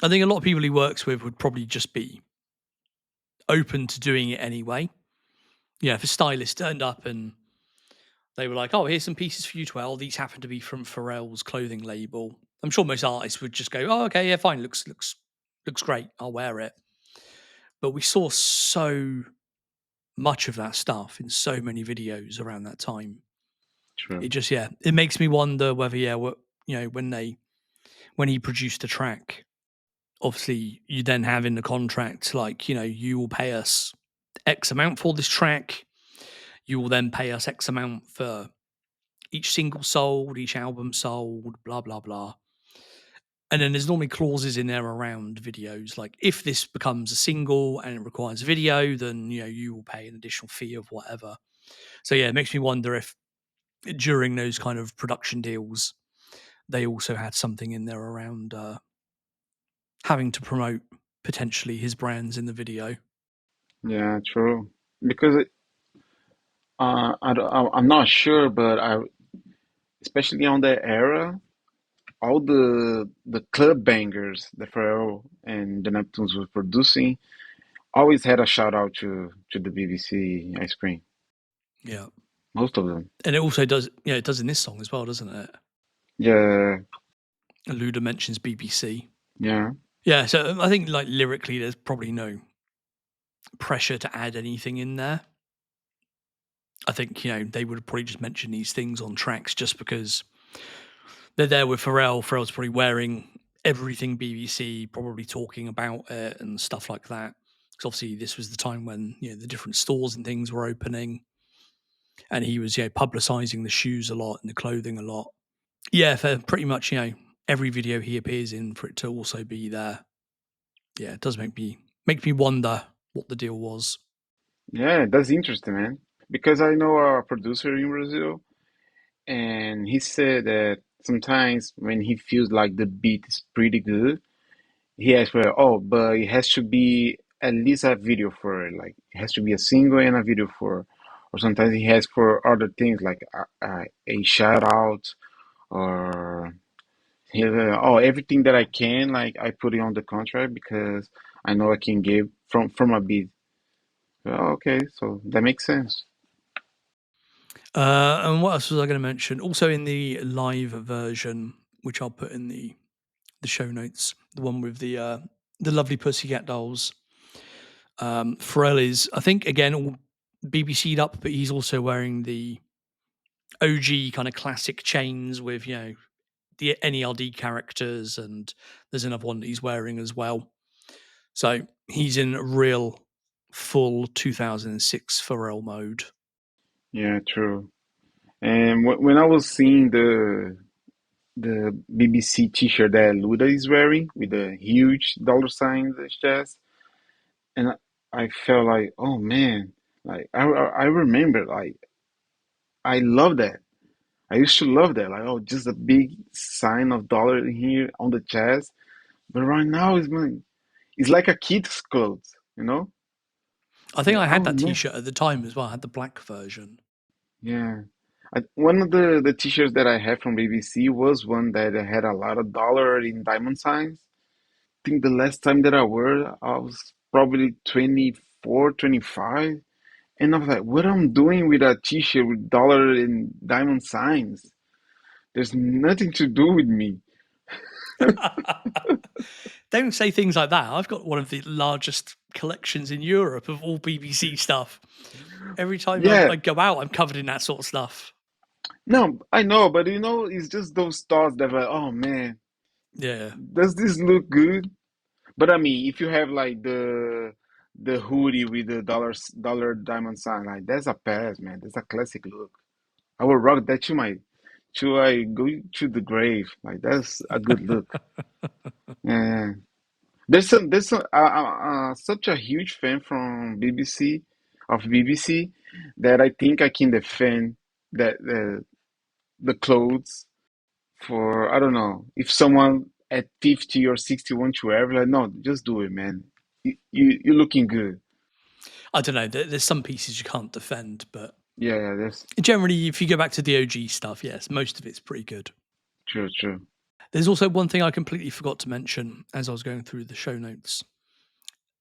[SPEAKER 1] I think a lot of people he works with would probably just be open to doing it anyway. If a stylist turned up and they were like, "Oh, here's some pieces for you to wear. These happen to be from Pharrell's clothing label." I'm sure most artists would just go, "Oh, okay, yeah, fine. Looks great. I'll wear it." But we saw so much of that stuff in so many videos around that time. It
[SPEAKER 2] True.
[SPEAKER 1] just, it makes me wonder whether, when he produced a track, obviously you then have in the contract, like, you will pay us X amount for this track. You will then pay us X amount for each single sold, each album sold, blah, blah, blah. And then there's normally clauses in there around videos, like if this becomes a single and it requires a video, then you will pay an additional fee of whatever. So yeah, it makes me wonder if during those kind of production deals, they also had something in there around having to promote potentially his brands in the video.
[SPEAKER 2] Yeah, true. Because I'm not sure, but especially on that era, all the club bangers that Pharrell and the Neptunes were producing always had a shout out to the BBC ice cream.
[SPEAKER 1] Yeah,
[SPEAKER 2] Most of them.
[SPEAKER 1] and it also does. Yeah, it does in this song as well, doesn't it?
[SPEAKER 2] Yeah,
[SPEAKER 1] Luda mentions BBC.
[SPEAKER 2] yeah,
[SPEAKER 1] Yeah, so I think like lyrically, there's probably no pressure to add anything in there. I think they would have probably just mentioned these things on tracks just because they're there with Pharrell. Pharrell's probably wearing everything BBC, probably talking about it and stuff like that. Because obviously this was the time when the different stores and things were opening, and he was publicizing the shoes a lot and the clothing a lot. Yeah, for pretty much every video he appears in, for it to also be there. Yeah, it does make me wonder what the deal was.
[SPEAKER 2] yeah. That's interesting, man. Because I know a producer in Brazil, and he said that sometimes when he feels like the beat is pretty good, he asks for, oh, but it has to be at least a video for it. Like it has to be a single and a video for, or sometimes he asks for other things like a shout out or everything that I can, like I put it on the contract because I know I can give from a beat. Okay, so that makes sense.
[SPEAKER 1] And what else was I going to mention? Also in the live version, which I'll put in the show notes, the one with the lovely Pussycat Dolls. Pharrell is, I think, again all BBC'd up, but he's also wearing the OG kind of classic chains with the N.E.R.D characters, and there's another one that he's wearing as well. So he's in real full 2006 Pharrell mode.
[SPEAKER 2] Yeah, true. And when I was seeing the BBC T-shirt that Luda is wearing with the huge dollar sign in his chest, and I felt like, oh man, like I remember, like I love that. I used to love that, like oh, just a big sign of dollar in here on the chest. But right now, it's like a kid's clothes, you know?
[SPEAKER 1] I think
[SPEAKER 2] Like,
[SPEAKER 1] I
[SPEAKER 2] I
[SPEAKER 1] had
[SPEAKER 2] don't
[SPEAKER 1] that
[SPEAKER 2] know.
[SPEAKER 1] T-shirt at the time as well. I had the black version.
[SPEAKER 2] Yeah. One of the t-shirts that I had from BBC was one that had a lot of dollar in diamond signs. I think the last time that I wore, I was probably 24, 25. And I was like, what am I doing with a t-shirt with dollar and diamond signs? There's nothing to do with me.
[SPEAKER 1] Don't say things like that. I've got one of the largest collections in Europe of all BBC stuff. Every time
[SPEAKER 2] Yeah,
[SPEAKER 1] I go out, I'm covered in that sort of stuff.
[SPEAKER 2] no, I know, but it's just those thoughts that are like, oh man,
[SPEAKER 1] Yeah.
[SPEAKER 2] does this look good? But I mean, if you have like the hoodie with the dollar diamond sign, like that's a pass, man. That's a classic look. I will rock that to I go to the grave. Like that's a good look. Yeah. There's such a huge fan from BBC that I think I can defend that the clothes for I don't know if someone at 50 or 60 wants to wear like no just do it, man. You're looking good.
[SPEAKER 1] I don't know. There's some pieces you can't defend, but
[SPEAKER 2] Yeah, yeah, that's
[SPEAKER 1] generally, if you go back to the OG stuff, yes, most of it's pretty good.
[SPEAKER 2] true, true.
[SPEAKER 1] There's also one thing I completely forgot to mention as I was going through the show notes.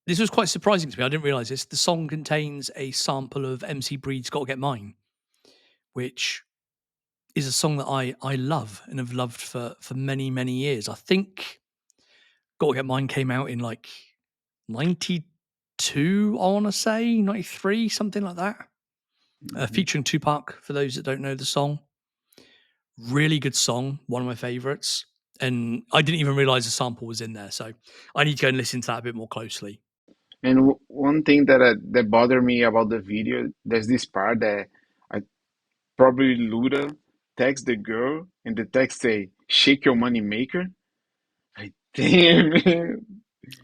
[SPEAKER 1] This was quite surprising to me. I didn't realize this. The song contains a sample of MC Breed's "Gotta Get Mine," which is a song that I love and have loved for many many years. I think "Gotta Get Mine" came out in like 92. I want to say 93, something like that.
[SPEAKER 2] Mhm.
[SPEAKER 1] Featuring Tupac. For those that don't know the song, really good song, one of my favorites. And I didn't even realize the sample was in there, so I need to go and listen to that a bit more closely.
[SPEAKER 2] And one thing that bothered me about the video, there's this part that I probably Luda text the girl, and the text say, "Shake your money maker." Damn, man.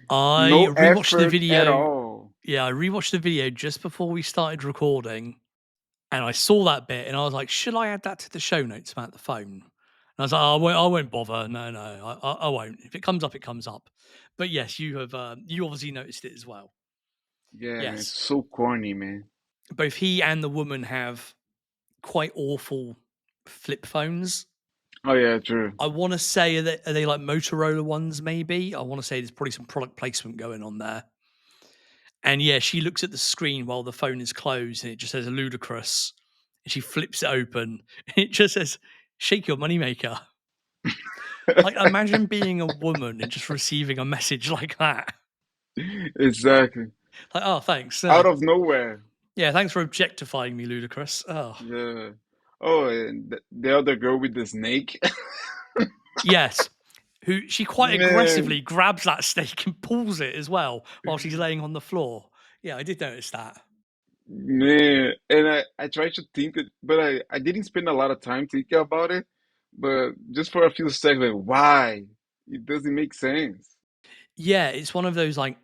[SPEAKER 1] I
[SPEAKER 2] No
[SPEAKER 1] rewatched the
[SPEAKER 2] effort at
[SPEAKER 1] video.
[SPEAKER 2] all.
[SPEAKER 1] Yeah, I rewatched the video just before we started recording, and I saw that bit, and I was like, "Should I add that to the show notes about the phone?" And I was like, "Oh, I won't bother. No, no, I won't. If it comes up, it comes up." But yes, you have. You obviously noticed it as well.
[SPEAKER 2] Yeah, man.
[SPEAKER 1] Yes,
[SPEAKER 2] So corny, man.
[SPEAKER 1] both he and the woman have quite awful flip phones.
[SPEAKER 2] Oh yeah, true.
[SPEAKER 1] I want to say are they like Motorola ones? Maybe I want to say there's probably some product placement going on there. And yeah, she looks at the screen while the phone is closed, and it just says Ludacris. And she flips it open, and it just says "Shake your moneymaker." Like, imagine being a woman and just receiving a message like that.
[SPEAKER 2] Exactly.
[SPEAKER 1] Like, oh, thanks.
[SPEAKER 2] Out of nowhere.
[SPEAKER 1] Yeah, thanks for objectifying me, Ludacris. Oh,
[SPEAKER 2] Yeah. Oh, and the other girl with the snake.
[SPEAKER 1] yes. Who she quite
[SPEAKER 2] Man,
[SPEAKER 1] aggressively grabs that snake and pulls it as well while she's laying on the floor. Yeah, I did notice that.
[SPEAKER 2] man. And I tried to think it, but I didn't spend a lot of time thinking about it. But just for a few seconds, like, why? It doesn't make sense.
[SPEAKER 1] Yeah, it's one of those like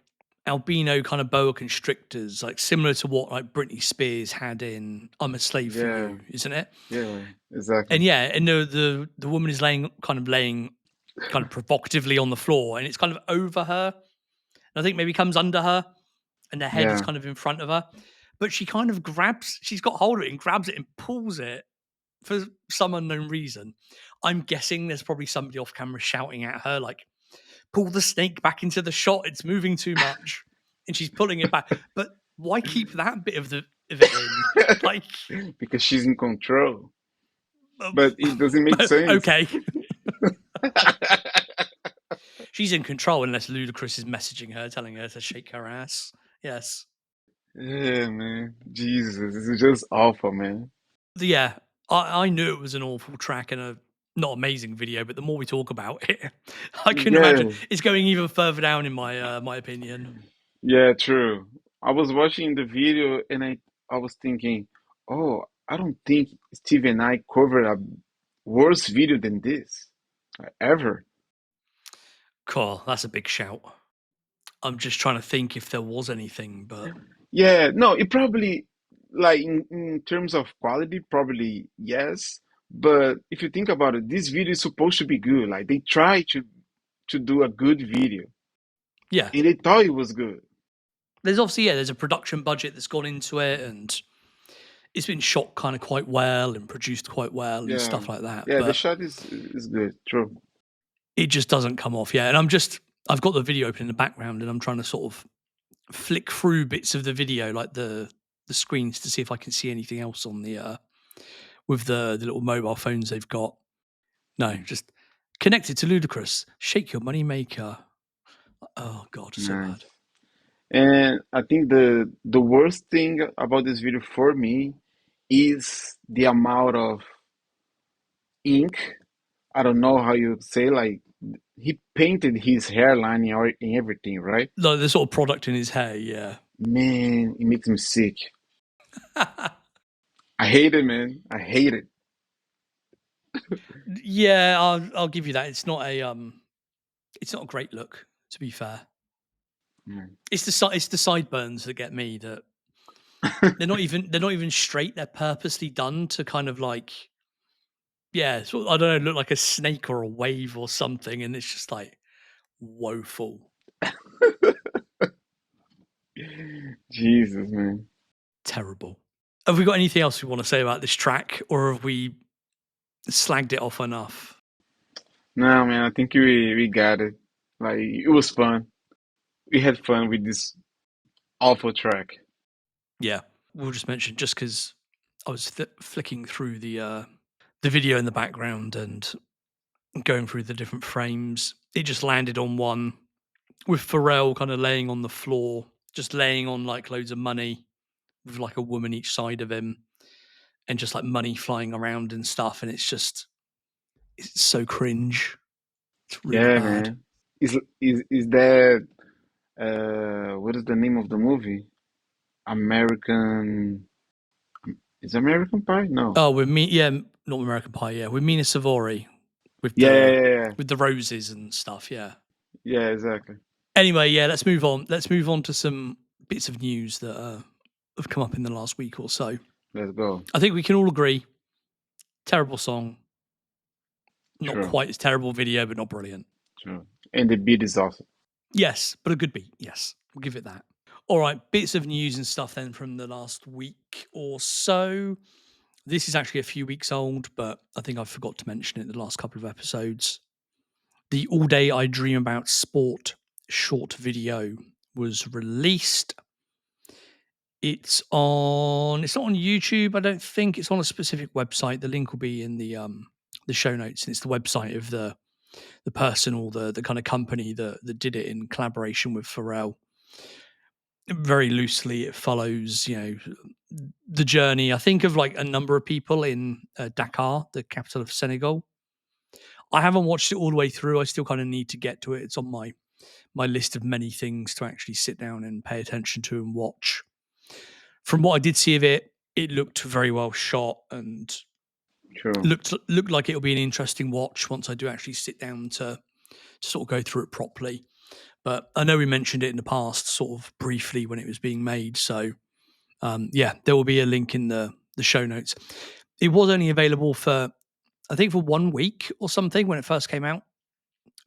[SPEAKER 1] albino kind of boa constrictors, like similar to what like Britney Spears had in "I'm a Slave for
[SPEAKER 2] Yeah,
[SPEAKER 1] You," isn't it?
[SPEAKER 2] yeah, exactly.
[SPEAKER 1] And yeah, and the woman is laying kind of provocatively on the floor, and it's kind of over her. And I think maybe comes under her, and the head is
[SPEAKER 2] Yeah.
[SPEAKER 1] kind of in front of her. But she kind of she's got hold of it and grabs it and pulls it for some unknown reason. I'm guessing there's probably somebody off camera shouting at her, like, pull the snake back into the shot. It's moving too much. And she's pulling it back. But why keep that bit of it in? Like,
[SPEAKER 2] Because she's in control.
[SPEAKER 1] um,
[SPEAKER 2] But it doesn't make sense.
[SPEAKER 1] okay. She's in control unless Ludacris is messaging her, telling her to shake her ass. Yes.
[SPEAKER 2] Yeah, man. Jesus, this is just awful, man.
[SPEAKER 1] Yeah, I knew it was an awful track and a not amazing video, but the more we talk about it, I can imagine
[SPEAKER 2] Yeah,
[SPEAKER 1] it's going even further down in my opinion.
[SPEAKER 2] yeah, true. I was watching the video and I was thinking, oh, I don't think Steve and I covered a worse video than this ever.
[SPEAKER 1] Cool, that's a big shout. I'm just trying to think if there was anything, but
[SPEAKER 2] Yeah, no, it probably like in terms of quality, probably yes. But if you think about it, this video is supposed to be good. Like they try to do a good video,
[SPEAKER 1] yeah,
[SPEAKER 2] and they thought it was good.
[SPEAKER 1] there's obviously there's a production budget that's gone into it, and it's been shot kind of quite well and produced quite well and
[SPEAKER 2] Yeah,
[SPEAKER 1] stuff like that.
[SPEAKER 2] yeah, the
[SPEAKER 1] But
[SPEAKER 2] shot is good. True.
[SPEAKER 1] it just doesn't come off. Yeah, and I've got the video open in the background, and I'm trying to sort of flick through bits of the video, like the screens, to see if I can see anything else on the with the little mobile phones they've got. No, just connected to Ludacris. Shake your money maker. Oh god, so
[SPEAKER 2] Nice.
[SPEAKER 1] bad.
[SPEAKER 2] And I think the worst thing about this video for me is the amount of ink. I don't know how you say, like he painted his hairline and everything, right?
[SPEAKER 1] Like the sort of product in his hair, yeah.
[SPEAKER 2] Man, it makes me sick. I hate it, man. I hate it.
[SPEAKER 1] Yeah, I'll give you that. It's not a great look, to be fair.
[SPEAKER 2] Mm.
[SPEAKER 1] It's the sideburns that get me. That they're not even straight. They're purposely done to kind of like yeah, sort of, I don't know, look like a snake or a wave or something, and it's just like woeful,
[SPEAKER 2] Jesus, man.
[SPEAKER 1] terrible. Have we got anything else we want to say about this track, or have we slagged it off enough?
[SPEAKER 2] No, man, I think we got it. Like it was fun. We had fun with this awful track.
[SPEAKER 1] Yeah, we'll just mention just because I was flicking through the video in the background and going through the different frames. It just landed on one with Pharrell kind of laying on the floor, just laying on like loads of money with like a woman each side of him and just like money flying around and stuff. And it's so cringe. It's really
[SPEAKER 2] Yeah,
[SPEAKER 1] bad.
[SPEAKER 2] man. Is that what is the name of the movie? American is American Pie? No.
[SPEAKER 1] Oh, with me, yeah, not American Pie, yeah, with Mina Savory
[SPEAKER 2] Yeah, yeah, yeah, yeah.
[SPEAKER 1] with the roses and stuff, yeah.
[SPEAKER 2] Yeah, exactly.
[SPEAKER 1] Anyway, yeah, let's move on. Let's move on to some bits of news that have come up in the last week or so.
[SPEAKER 2] Let's go.
[SPEAKER 1] I think we can all agree terrible song, not
[SPEAKER 2] True,
[SPEAKER 1] quite as terrible video, but not brilliant.
[SPEAKER 2] true. And the beat is awesome.
[SPEAKER 1] Yes, but a good beat. Yes, we'll give it that. All right, bits of news and stuff then from the last week or so. This is actually a few weeks old, but I think I forgot to mention it in the last couple of episodes. The All Day I Dream About Sport short video was released. It's not on YouTube, I don't think. It's on a specific website. The link will be in the show notes. And it's the website of the person or the kind of company that did it in collaboration with Pharrell. Very loosely, it follows, the journey, I think, of like a number of people in Dakar, the capital of Senegal. I haven't watched it all the way through. I still kind of need to get to it. It's on my list of many things to actually sit down and pay attention to and watch. From what I did see of it, it looked very well shot and
[SPEAKER 2] True.
[SPEAKER 1] looked like it'll be an interesting watch once I do actually sit down to sort of go through it properly. But I know we mentioned it in the past, sort of briefly when it was being made. So yeah, there will be a link in the show notes. It was only available for, I think, for 1 week or something when it first came out.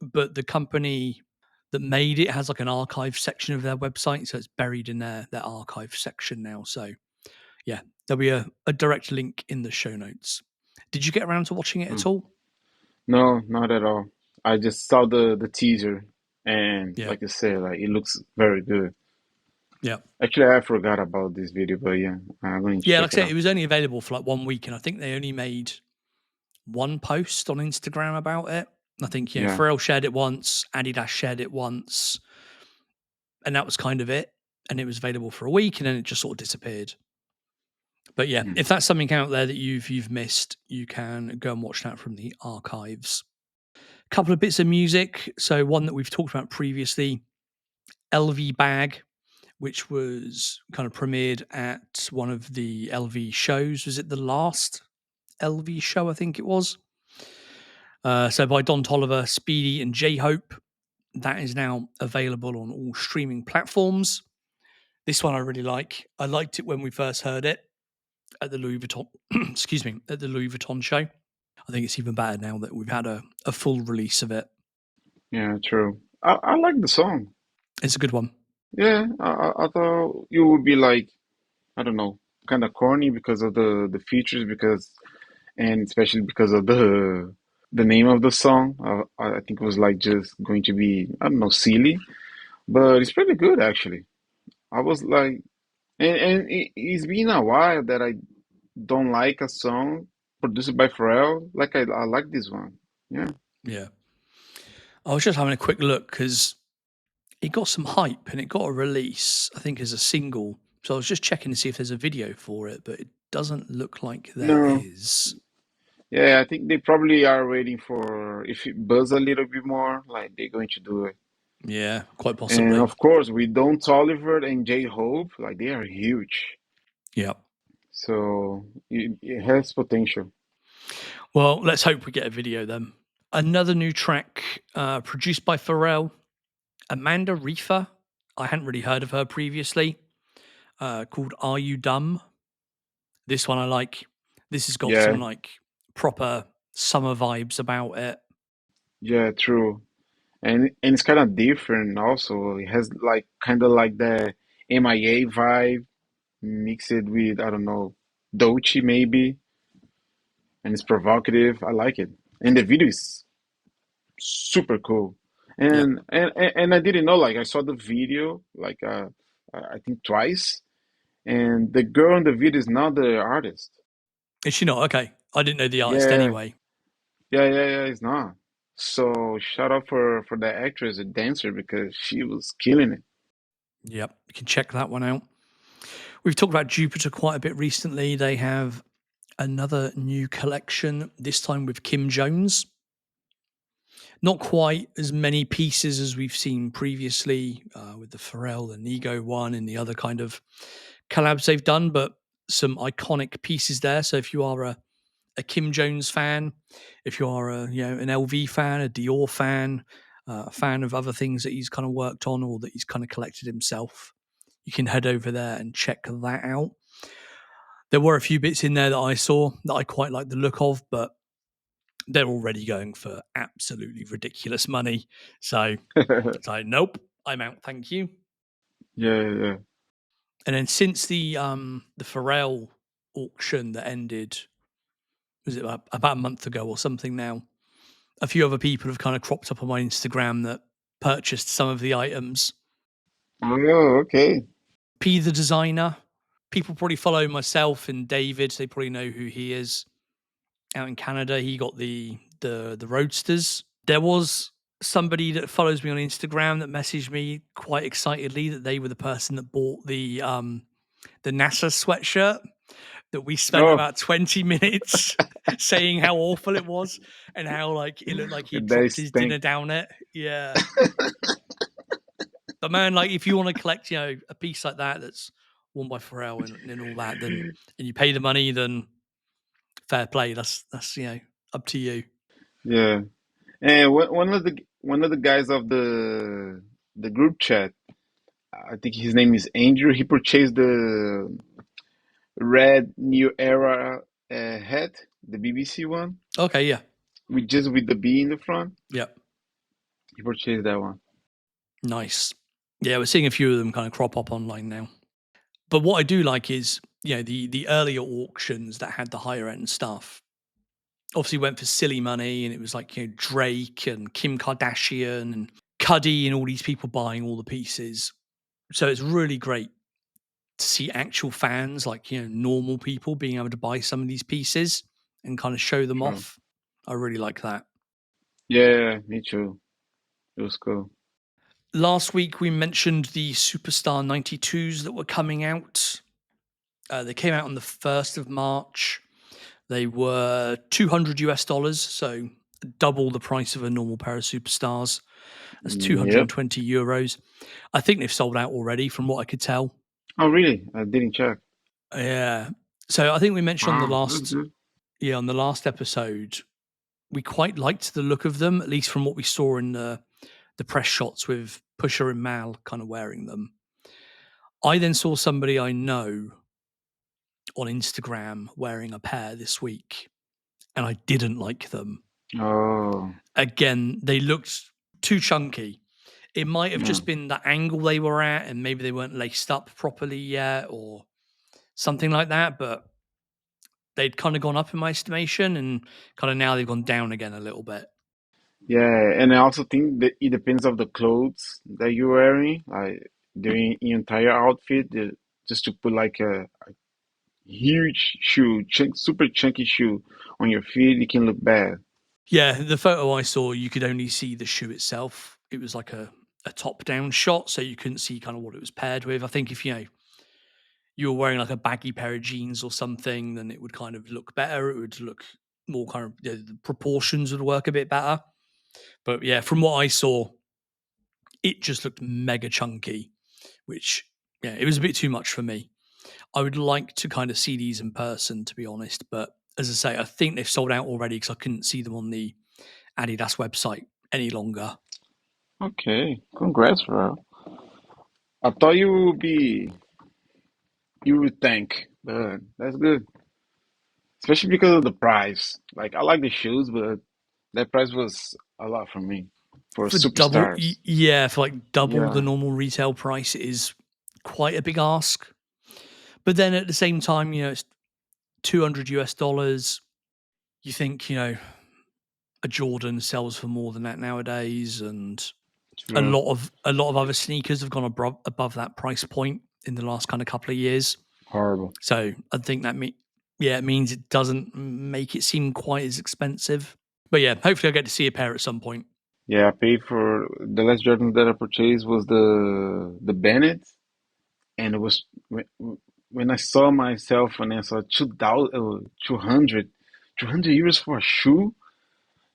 [SPEAKER 1] But the company that made it has like an archive section of their website, so it's buried in their archive section now. So yeah, there'll be a direct link in the show notes. Did you get around to watching it
[SPEAKER 2] Hmm.
[SPEAKER 1] at all?
[SPEAKER 2] No, not at all. I just saw the teaser, and
[SPEAKER 1] Yeah,
[SPEAKER 2] like you said, like it looks very good.
[SPEAKER 1] yeah,
[SPEAKER 2] Actually, I forgot about this video, but yeah, I'm going to
[SPEAKER 1] yeah.
[SPEAKER 2] check
[SPEAKER 1] Like I
[SPEAKER 2] it
[SPEAKER 1] said, it
[SPEAKER 2] out.
[SPEAKER 1] was only available for like 1 week, and I think they only made one post on Instagram about it. I think
[SPEAKER 2] Yeah.
[SPEAKER 1] Pharrell shared it once, Adidas shared it once, and that was kind of it. And it was available for a week, and then it just sort of disappeared. But yeah,
[SPEAKER 2] Hmm.
[SPEAKER 1] if that's something out there that you've missed, you can go and watch that from the archives. A couple of bits of music. So one that we've talked about previously, LV Bag, which was kind of premiered at one of the LV shows. Was it the last LV show? I think it was. So by Don Tolliver, Speedy, and J Hope. That is now available on all streaming platforms. This one I really like. I liked it when we first heard it at the Louis Vuitton, excuse me, at the Louis Vuitton show. I think it's even better now that we've had a full release of it.
[SPEAKER 2] Yeah, true. I like the song.
[SPEAKER 1] It's a good one.
[SPEAKER 2] Yeah, I thought it would be like, I don't know, kind of corny because of the features, because and especially because of the name of the song. I think it was like just going to be, I don't know, silly, but it's pretty good actually. I was like, it's been a while that I don't like a song produced by Pharrell. Like I like this one. Yeah.
[SPEAKER 1] Yeah. I was just having a quick look because it got some hype and it got a release, I think, as a single. So I was just checking to see if there's a video for it, but it doesn't look like there
[SPEAKER 2] No.
[SPEAKER 1] is.
[SPEAKER 2] Yeah, I think they probably are waiting for if it buzz a little bit more, like they're going to do it.
[SPEAKER 1] Yeah, quite
[SPEAKER 2] And
[SPEAKER 1] possibly.
[SPEAKER 2] of course, with Don Toliver and J Hope, like they are huge.
[SPEAKER 1] Yeah.
[SPEAKER 2] So it has potential.
[SPEAKER 1] Well, let's hope we get a video then. Another new track produced by Pharrell, Amanda Reefer. I hadn't really heard of her previously, called Are You Dumb? This one I like. This has got some
[SPEAKER 2] Yeah,
[SPEAKER 1] like proper summer vibes about it.
[SPEAKER 2] yeah, true. And it's kind of different also. It has like kind of like the MIA vibe mixed with, I don't know, Dolce maybe, and it's provocative. I like it. And the video is super cool.
[SPEAKER 1] Yep.
[SPEAKER 2] And I didn't know, like I saw the video like I think twice, and the girl in the video is not the artist.
[SPEAKER 1] Is she not? Okay. I didn't know the artist
[SPEAKER 2] Yeah,
[SPEAKER 1] anyway.
[SPEAKER 2] yeah, it's not. So shout out for that actress, a dancer, because she was killing it.
[SPEAKER 1] Yep. You can check that one out. We've talked about Jupiter quite a bit recently. They have another new collection, this time with Kim Jones. Not quite as many pieces as we've seen previously with the Pharrell and Ego one and the other kind of collabs they've done, but some iconic pieces there. So if you are a Kim Jones fan, if you are an LV fan, a Dior fan, a fan of other things that he's kind of worked on or that he's kind of collected himself, you can head over there and check that out. There were a few bits in there that I saw that I quite like the look of, but they're already going for absolutely ridiculous money. So it's like, nope, I'm out, thank you.
[SPEAKER 2] Yeah, yeah.
[SPEAKER 1] And then since the Pharrell auction that ended, was it about a month ago or something now? A few other people have kind of cropped up on my Instagram that purchased some of the items.
[SPEAKER 2] Oh, okay.
[SPEAKER 1] P the designer, people probably follow myself and David. They probably know who he is. Out in Canada, he got the Roadsters. There was somebody that follows me on Instagram that messaged me quite excitedly that they were the person that bought the NASA sweatshirt that we spent
[SPEAKER 2] Oh,
[SPEAKER 1] about 20 minutes saying how awful it was and how like it looked like he
[SPEAKER 2] they
[SPEAKER 1] dropped his dinner
[SPEAKER 2] stink.
[SPEAKER 1] down it. Yeah. But man, like if you want to collect, a piece like that that's worn by Pharrell and all that, then and you pay the money, then fair play. That's up to you.
[SPEAKER 2] Yeah. And one of the guys of the group chat, I think his name is Andrew. He purchased the red New Era hat, the BBC one,
[SPEAKER 1] Okay, yeah.
[SPEAKER 2] with the B in the front.
[SPEAKER 1] Yeah.
[SPEAKER 2] He purchased that one.
[SPEAKER 1] Nice. Yeah, we're seeing a few of them kind of crop up online now. But what I do like is, the earlier auctions that had the higher end stuff obviously went for silly money, and it was like, Drake and Kim Kardashian and Cuddy and all these people buying all the pieces. So it's really great to see actual fans, like, normal people being able to buy some of these pieces and kind of show them
[SPEAKER 2] True.
[SPEAKER 1] off. I really like that.
[SPEAKER 2] Yeah, me too. It was cool.
[SPEAKER 1] Last week we mentioned the Superstar 92s that were coming out. They came out on the 1st of March. They were $200 US, so double the price of a normal pair of Superstars. That's
[SPEAKER 2] Yep.
[SPEAKER 1] 220 euros. I think they've sold out already, from what I could tell.
[SPEAKER 2] Oh, really? I didn't check.
[SPEAKER 1] Yeah. So I think we mentioned
[SPEAKER 2] Wow, that's good.
[SPEAKER 1] on the last episode, we quite liked the look of them, at least from what we saw in the press shots with Pusher and Mal kind of wearing them. I then saw somebody I know on Instagram wearing a pair this week, and I didn't like them.
[SPEAKER 2] Oh,
[SPEAKER 1] Again, they looked too chunky. It might have
[SPEAKER 2] yeah.
[SPEAKER 1] just been the angle they were at, and maybe they weren't laced up properly yet, or something like that. But they'd kind of gone up in my estimation, and kind of now they've gone down again a little bit.
[SPEAKER 2] Yeah, and I also think that it depends of the clothes that you're wearing, like during your entire outfit, just to put like a huge shoe, super chunky shoe on your feet, it can look bad.
[SPEAKER 1] Yeah, the photo I saw, you could only see the shoe itself. It was like a top down shot, so you couldn't see kind of what it was paired with. I think if you were wearing like a baggy pair of jeans or something, then it would kind of look better. It would look more kind of, the proportions would work a bit better. But yeah, from what I saw, it just looked mega chunky, which, yeah, it was a bit too much for me. I would like to kind of see these in person, to be honest. But as I say, I think they've sold out already because I couldn't see them on the Adidas website any longer.
[SPEAKER 2] Okay, congrats, bro. I thought you would think, but that's good. Especially because of the price. Like I like the shoes, but that price was a lot for me for
[SPEAKER 1] For double,
[SPEAKER 2] superstars.
[SPEAKER 1] yeah, for like double the
[SPEAKER 2] Yeah,
[SPEAKER 1] normal retail price, it is quite a big ask. But then at the same time, it's $200 US. You think, a Jordan sells for more than that nowadays, and a
[SPEAKER 2] true.
[SPEAKER 1] lot of a lot of other sneakers have gone above that price point in the last kind of couple of years.
[SPEAKER 2] Horrible.
[SPEAKER 1] So I think yeah, it means it doesn't make it seem quite as expensive. But yeah, hopefully I'll get to see a pair at some point.
[SPEAKER 2] Yeah, I paid for the last Jordan that I purchased was the Bennett, and it was when I saw myself and I saw 2,000, 200 euros for a shoe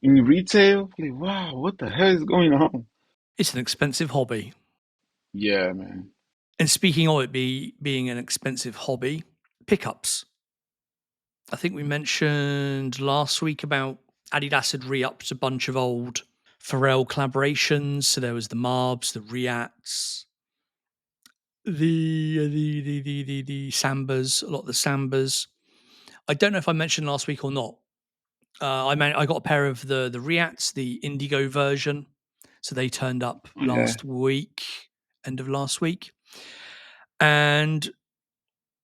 [SPEAKER 2] in retail. Like, wow, what the hell is going on?
[SPEAKER 1] It's an expensive hobby.
[SPEAKER 2] Yeah, man.
[SPEAKER 1] And speaking of it being an expensive hobby, pickups. I think we mentioned last week about Adidas had re-upped a bunch of old Pharrell collaborations. So there was the Marbs, the Riats, the Sambas, a lot of the Sambas. I don't know if I mentioned last week or not. I got a pair of the Riats, the Indigo version. So they turned up
[SPEAKER 2] Oh, yeah,
[SPEAKER 1] last week, end of last week. And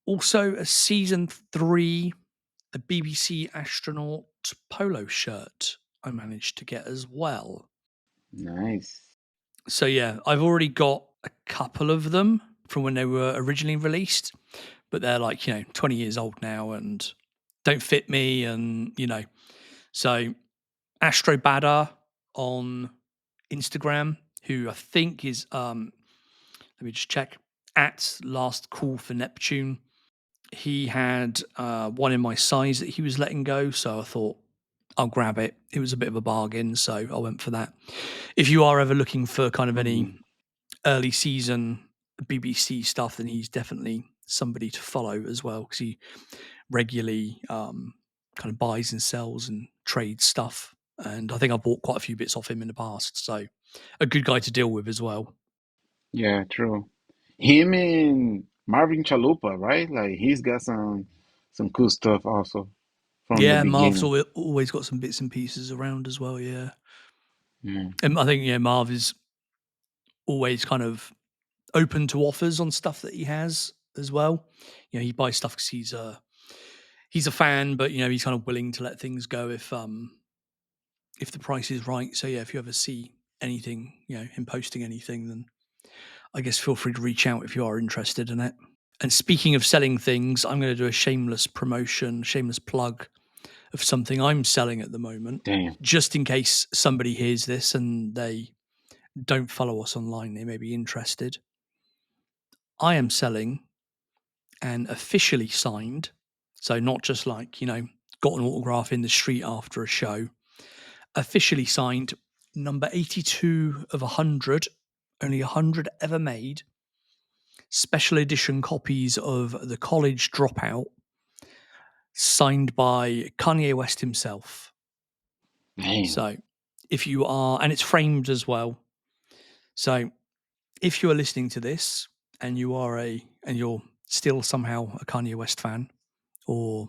[SPEAKER 1] also a season 3, a BBC astronaut polo shirt I managed to get as well.
[SPEAKER 2] nice.
[SPEAKER 1] So yeah, I've already got a couple of them from when they were originally released, but they're like, 20 years old now and don't fit me. And, so Astro Badder on Instagram, who I think is, let me just check, at Last Call for Neptune. He had one in my size that he was letting go. So I thought, I'll grab it. It was a bit of a bargain. So I went for that. If you are ever looking for kind of any
[SPEAKER 2] Mm,
[SPEAKER 1] early season BBC stuff, then he's definitely somebody to follow as well because he regularly kind of buys and sells and trades stuff. And I think I bought quite a few bits off him in the past. So a good guy to deal with as well.
[SPEAKER 2] yeah, true. Him and Marvin Chalupa, right? Like he's got some cool stuff also from the
[SPEAKER 1] Yeah, Marv's
[SPEAKER 2] beginning.
[SPEAKER 1] always got some bits and pieces around as well. Yeah.
[SPEAKER 2] Yeah,
[SPEAKER 1] And I think, Marv is always kind of open to offers on stuff that he has as well. He buys stuff because he's a fan, but he's kind of willing to let things go if the price is right. So yeah, if you ever see anything, him posting anything, then I guess feel free to reach out if you are interested in it. And speaking of selling things, I'm going to do a shameless promotion, shameless plug of something I'm selling at the moment,
[SPEAKER 2] damn.
[SPEAKER 1] just in case somebody hears this and they don't follow us online, they may be interested. I am selling an officially signed, so not just like, got an autograph in the street after a show, officially signed number 82 of 100, only 100 ever made, special edition copies of The College Dropout, signed by Kanye West himself.
[SPEAKER 2] Damn.
[SPEAKER 1] So if you are, and it's framed as well. So if you are listening to this and you're still somehow a Kanye West fan, or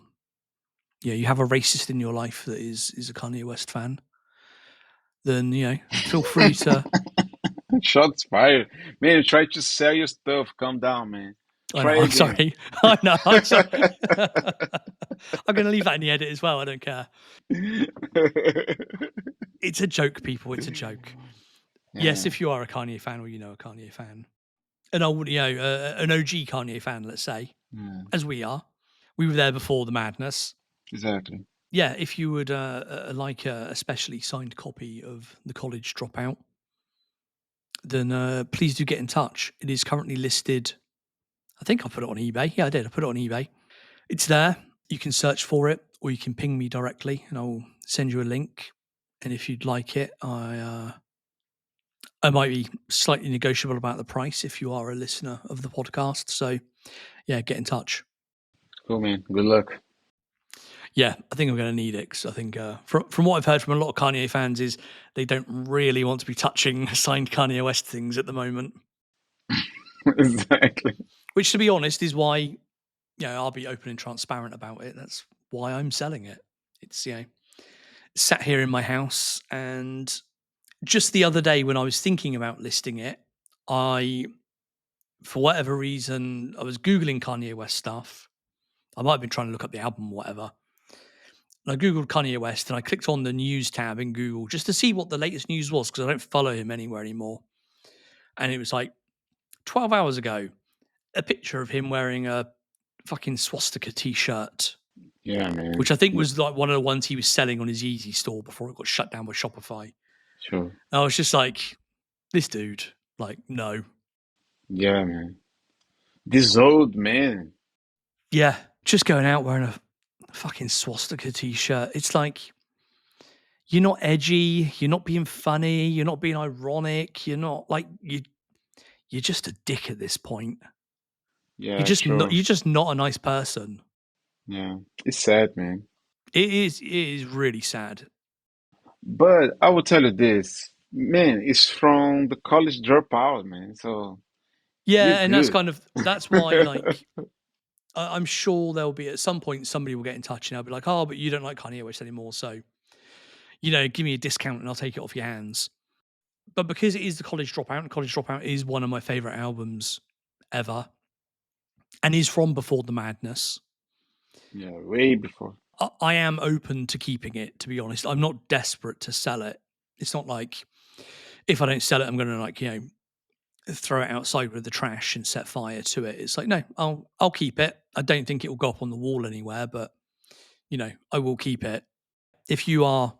[SPEAKER 1] you have a racist in your life that is a Kanye West fan, then feel free to.
[SPEAKER 2] Shots fired. Man, try to sell your stuff. Calm down, man.
[SPEAKER 1] I know.
[SPEAKER 2] Try
[SPEAKER 1] I'm
[SPEAKER 2] again.
[SPEAKER 1] sorry. I know. I'm sorry. I'm going to leave that in the edit as well. I don't care. It's a joke, people. It's a joke. Yes,
[SPEAKER 2] Yeah,
[SPEAKER 1] if you are a Kanye fan or a Kanye fan, an old, an OG Kanye fan, let's say,
[SPEAKER 2] yeah,
[SPEAKER 1] as we were there before the madness.
[SPEAKER 2] exactly.
[SPEAKER 1] Yeah, if you would like a specially signed copy of The College Dropout, then please do get in touch. It is currently listed. I think I put it on eBay. Yeah, I did. I put it on eBay. It's there. You can search for it, or you can ping me directly, and I'll send you a link. And if you'd like it, I might be slightly negotiable about the price if you are a listener of the podcast. So yeah, get in touch.
[SPEAKER 2] Cool, man. Good luck.
[SPEAKER 1] Yeah, I think I'm going to need it because I think from what I've heard from a lot of Kanye fans is they don't really want to be touching signed Kanye West things at the moment.
[SPEAKER 2] Exactly.
[SPEAKER 1] Which, to be honest, is why I'll be open and transparent about it. That's why I'm selling it. It's sat here in my house, and just the other day when I was thinking about listing it, I, for whatever reason, I was googling Kanye West stuff. I might have been trying to look up the album or whatever. And I googled Kanye West and I clicked on the news tab in Google just to see what the latest news was because I don't follow him anywhere anymore. And it was like 12 hours ago, a picture of him wearing a fucking swastika t-shirt,
[SPEAKER 2] Yeah, man.
[SPEAKER 1] which I think was like one of the ones he was selling on his Yeezy store before it got shut down by Shopify.
[SPEAKER 2] Sure.
[SPEAKER 1] And I was just like, this dude, like, no.
[SPEAKER 2] Yeah, man. This old man.
[SPEAKER 1] Yeah, just going out wearing a fucking swastika t-shirt. It's like, you're not edgy, you're not being funny, you're not being ironic, you're not like you're just a dick at this point.
[SPEAKER 2] Yeah, true.
[SPEAKER 1] You're just not a nice person.
[SPEAKER 2] Yeah. It's sad, man.
[SPEAKER 1] It is really sad.
[SPEAKER 2] But I will tell you this. man, it's from the college dropout, man. So you're
[SPEAKER 1] Yeah, and
[SPEAKER 2] good.
[SPEAKER 1] that's why, like, I'm sure there'll be at some point somebody will get in touch and they'll be like, "Oh, but you don't like Kanye West anymore, so give me a discount and I'll take it off your hands." But because it is the College Dropout, and College Dropout is one of my favorite albums ever, and is from before the madness.
[SPEAKER 2] Yeah, way before.
[SPEAKER 1] I am open to keeping it. To be honest, I'm not desperate to sell it. It's not like if I don't sell it, I'm going to throw it outside with the trash and set fire to it. It's like no, I'll keep it. I don't think it will go up on the wall anywhere, but I will keep it. If you are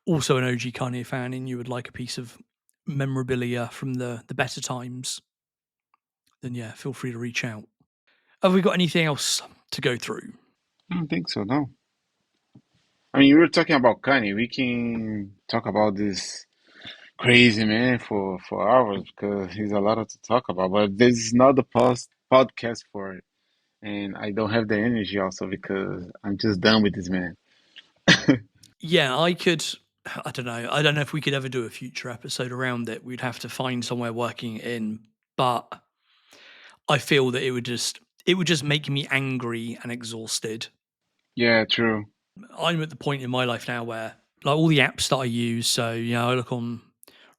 [SPEAKER 1] also an OG Kanye fan and you would like a piece of memorabilia from the better times, then yeah, feel free to reach out. Have we got anything else to go through?
[SPEAKER 2] I don't think so, no. I mean, we were talking about Kanye. We can talk about this crazy man for hours because he's a lot to talk about. But this is not the podcast for it, and I don't have the energy also because I'm just done with this man.
[SPEAKER 1] Yeah, I could. I don't know. I don't know if we could ever do a future episode around it. We'd have to find somewhere working it in, but I feel that it would just make me angry and exhausted.
[SPEAKER 2] Yeah, true.
[SPEAKER 1] I'm at the point in my life now where like all the apps that I use, so I look on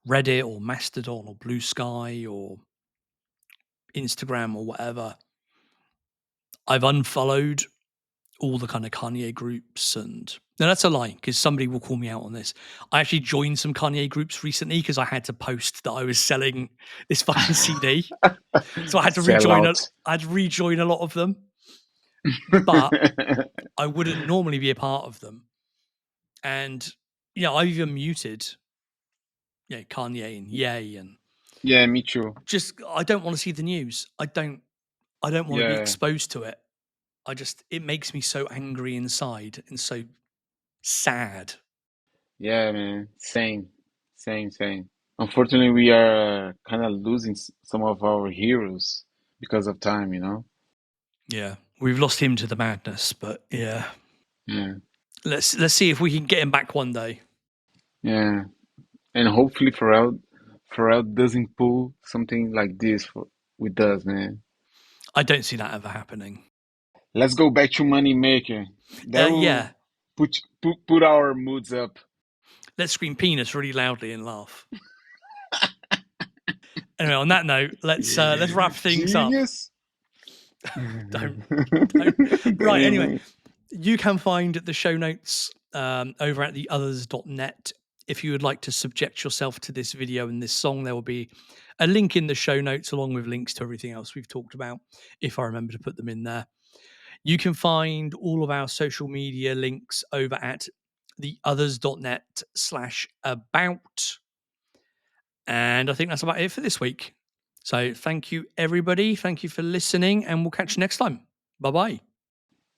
[SPEAKER 1] Reddit or Mastodon or Blue Sky or Instagram or whatever. I've unfollowed all the kind of Kanye groups, and no, that's a lie because somebody will call me out on this. I actually joined some Kanye groups recently because I had to post that I was selling this fucking CD, so I had to
[SPEAKER 2] Sell
[SPEAKER 1] rejoin.
[SPEAKER 2] out.
[SPEAKER 1] I had to rejoin a lot of them, but I wouldn't normally be a part of them. And I've even muted, Kanye and Ye, and
[SPEAKER 2] Yeah, me too.
[SPEAKER 1] just I don't want to see the news. I don't want to be
[SPEAKER 2] Yeah,
[SPEAKER 1] exposed to it. It makes me so angry inside and so sad.
[SPEAKER 2] yeah, man. Same, same, same. Unfortunately, we are kind of losing some of our heroes because of time, you know?
[SPEAKER 1] Yeah, we've lost him to the madness, but yeah,
[SPEAKER 2] Yeah,
[SPEAKER 1] let's see if we can get him back one day.
[SPEAKER 2] yeah. And hopefully Pharrell doesn't pull something like this with us, man.
[SPEAKER 1] I don't see that ever happening.
[SPEAKER 2] Let's go back to Money Maker. That will
[SPEAKER 1] Yeah,
[SPEAKER 2] put our moods up.
[SPEAKER 1] let's scream penis really loudly and laugh. Anyway, on that note, let's wrap things up.
[SPEAKER 2] Genius.
[SPEAKER 1] Don't don't. Right. Anyway,
[SPEAKER 2] Damn.
[SPEAKER 1] you can find the show notes over at theothers.net. If you would like to subject yourself to this video and this song, there will be a link in the show notes along with links to everything else we've talked about, if I remember to put them in there. You can find all of our social media links over at theothers.net/about. And I think that's about it for this week. So thank you, everybody. Thank you for listening, and we'll catch you next time. Bye bye.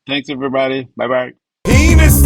[SPEAKER 2] Thanks everybody. Bye bye.
[SPEAKER 3] Penis.